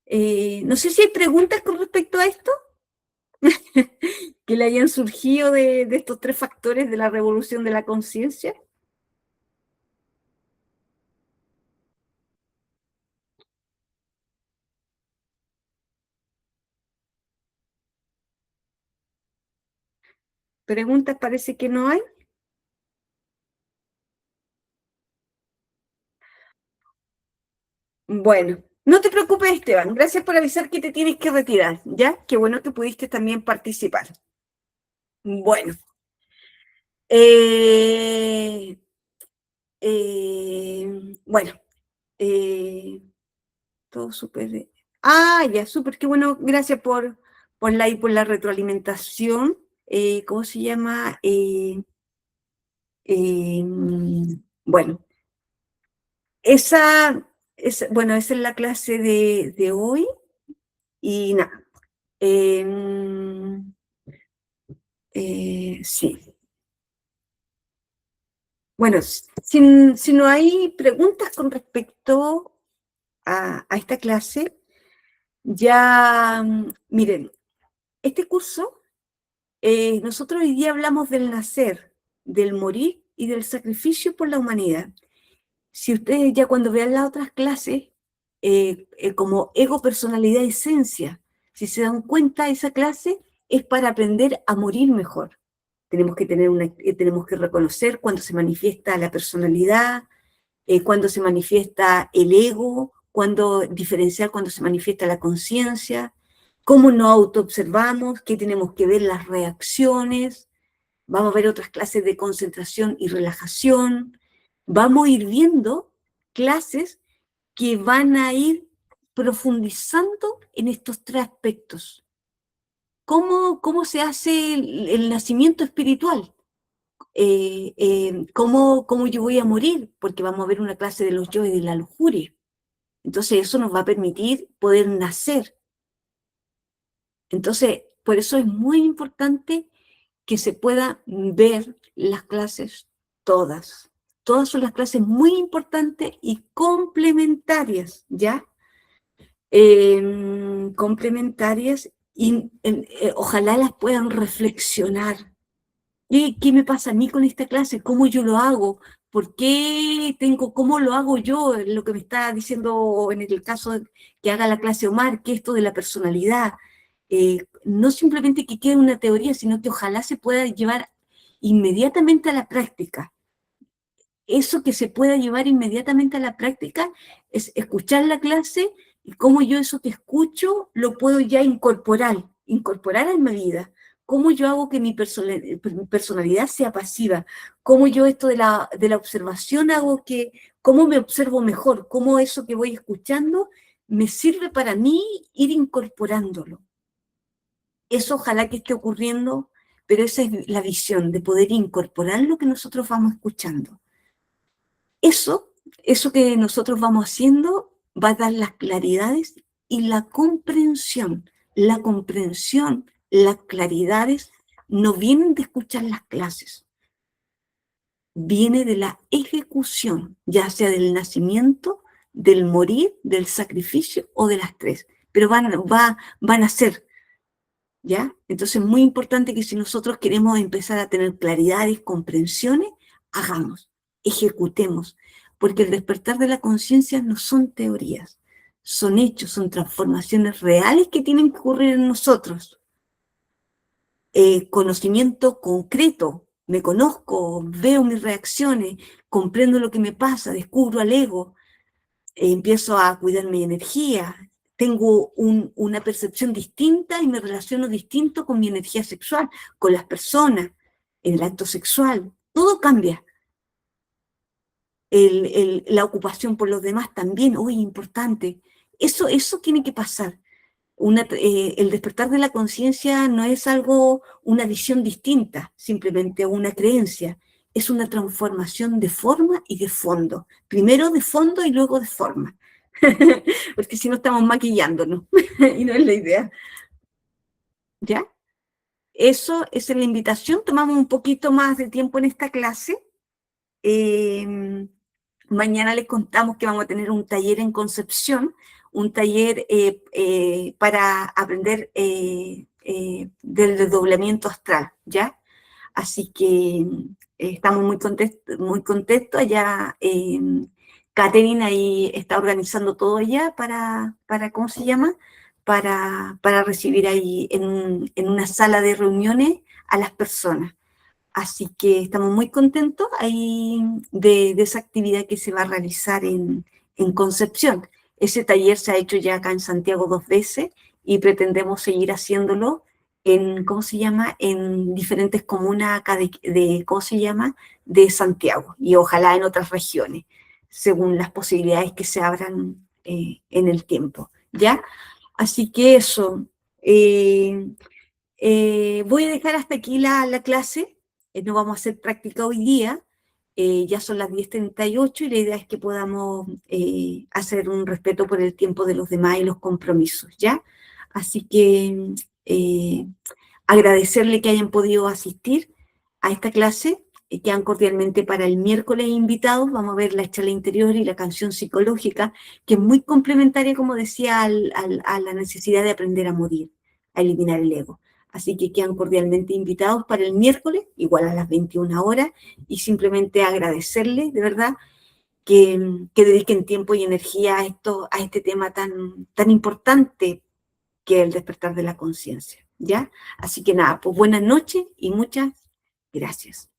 No sé si hay preguntas con respecto a esto, que le hayan surgido de estos tres factores de la revolución de la conciencia. Preguntas parece que no hay. Bueno, no te preocupes, Esteban. Gracias por avisar que te tienes que retirar, ¿ya? Qué bueno que pudiste también participar. Bueno, eh, bueno, eh, todo súper. Ah, ya, súper, qué bueno. Gracias por la retroalimentación. ¿Cómo se llama? Eh, bueno, bueno, esa es la clase de hoy. Y nada. Sí. Bueno, si no hay preguntas con respecto a esta clase, ya, miren, este curso, nosotros hoy día hablamos del nacer, del morir y del sacrificio por la humanidad. Si ustedes ya cuando vean las otras clases, como ego, personalidad, esencia, si se dan cuenta, esa clase es para aprender a morir mejor. Tenemos que reconocer cuando se manifiesta la personalidad, cuando se manifiesta el ego, diferenciar cuando se manifiesta la conciencia, cómo nos autoobservamos, qué tenemos que ver las reacciones. Vamos a ver otras clases de concentración y relajación. Vamos a ir viendo clases que van a ir profundizando en estos tres aspectos. ¿Cómo se hace el nacimiento espiritual? ¿Cómo yo voy a morir? Porque vamos a ver una clase de los yo y de la lujuria. Entonces eso nos va a permitir poder nacer. Entonces, por eso es muy importante que se pueda ver las clases todas. Todas son las clases muy importantes y complementarias, ¿ya? Complementarias y ojalá las puedan reflexionar. ¿Qué me pasa a mí con esta clase? ¿Cómo yo lo hago? ¿Cómo lo hago yo? Lo que me está diciendo en el caso de que haga la clase Omar, que esto de la personalidad, no simplemente que quede una teoría, sino que ojalá se pueda llevar inmediatamente a la práctica. Eso que se pueda llevar inmediatamente a la práctica es escuchar la clase y cómo yo eso que escucho lo puedo ya incorporar en mi vida. Cómo yo hago que mi personalidad sea pasiva. Cómo yo esto de la observación cómo me observo mejor. Cómo eso que voy escuchando me sirve para mí ir incorporándolo. Eso ojalá que esté ocurriendo, pero esa es la visión de poder incorporar lo que nosotros vamos escuchando. Eso que nosotros vamos haciendo va a dar las claridades y la comprensión. La comprensión, las claridades no vienen de escuchar las clases, viene de la ejecución, ya sea del nacimiento, del morir, del sacrificio o de las tres. Pero van a ser. ¿ya? Entonces es muy importante que si nosotros queremos empezar a tener claridades, comprensiones, hagamos, ejecutemos, porque el despertar de la conciencia no son teorías, son hechos, son transformaciones reales que tienen que ocurrir en nosotros. Conocimiento concreto, me conozco, veo mis reacciones, comprendo lo que me pasa, descubro al ego, empiezo a cuidar mi energía, tengo una percepción distinta y me relaciono distinto con mi energía sexual, con las personas, en el acto sexual, todo cambia. La ocupación por los demás también, hoy importante. Eso tiene que pasar. El despertar de la conciencia no es algo, una visión distinta, simplemente una creencia. Es una transformación de forma y de fondo. Primero de fondo y luego de forma. Porque si no estamos maquillándonos y no es la idea. ¿Ya? Eso es la invitación. Tomamos un poquito más de tiempo en esta clase. Mañana les contamos que vamos a tener un taller en Concepción, un taller para aprender del desdoblamiento astral, ¿ya? Así que estamos muy contentos. Allá Catherine ahí está organizando todo ya ¿cómo se llama? Para recibir ahí en una sala de reuniones a las personas. Así que estamos muy contentos ahí de esa actividad que se va a realizar en Concepción. Ese taller se ha hecho ya acá en Santiago 2 veces y pretendemos seguir haciéndolo en, ¿cómo se llama?, en diferentes comunas acá ¿cómo se llama?, de Santiago y ojalá en otras regiones, según las posibilidades que se abran en el tiempo, ¿ya? Así que eso. Voy a dejar hasta aquí la clase, no vamos a hacer práctica hoy día, ya son las 10:38 y la idea es que podamos hacer un respeto por el tiempo de los demás y los compromisos, ¿ya? Así que eh, agradecerle que hayan podido asistir a esta clase, quedan cordialmente para el miércoles invitados, vamos a ver la charla interior y la canción psicológica, que es muy complementaria, como decía, a la necesidad de aprender a morir, a eliminar el ego. Así que quedan cordialmente invitados para el miércoles, igual a las 21 horas, y simplemente agradecerles, de verdad, que dediquen tiempo y energía a este tema tan importante que es el despertar de la conciencia, ¿ya? Así que nada, pues buenas noches y muchas gracias.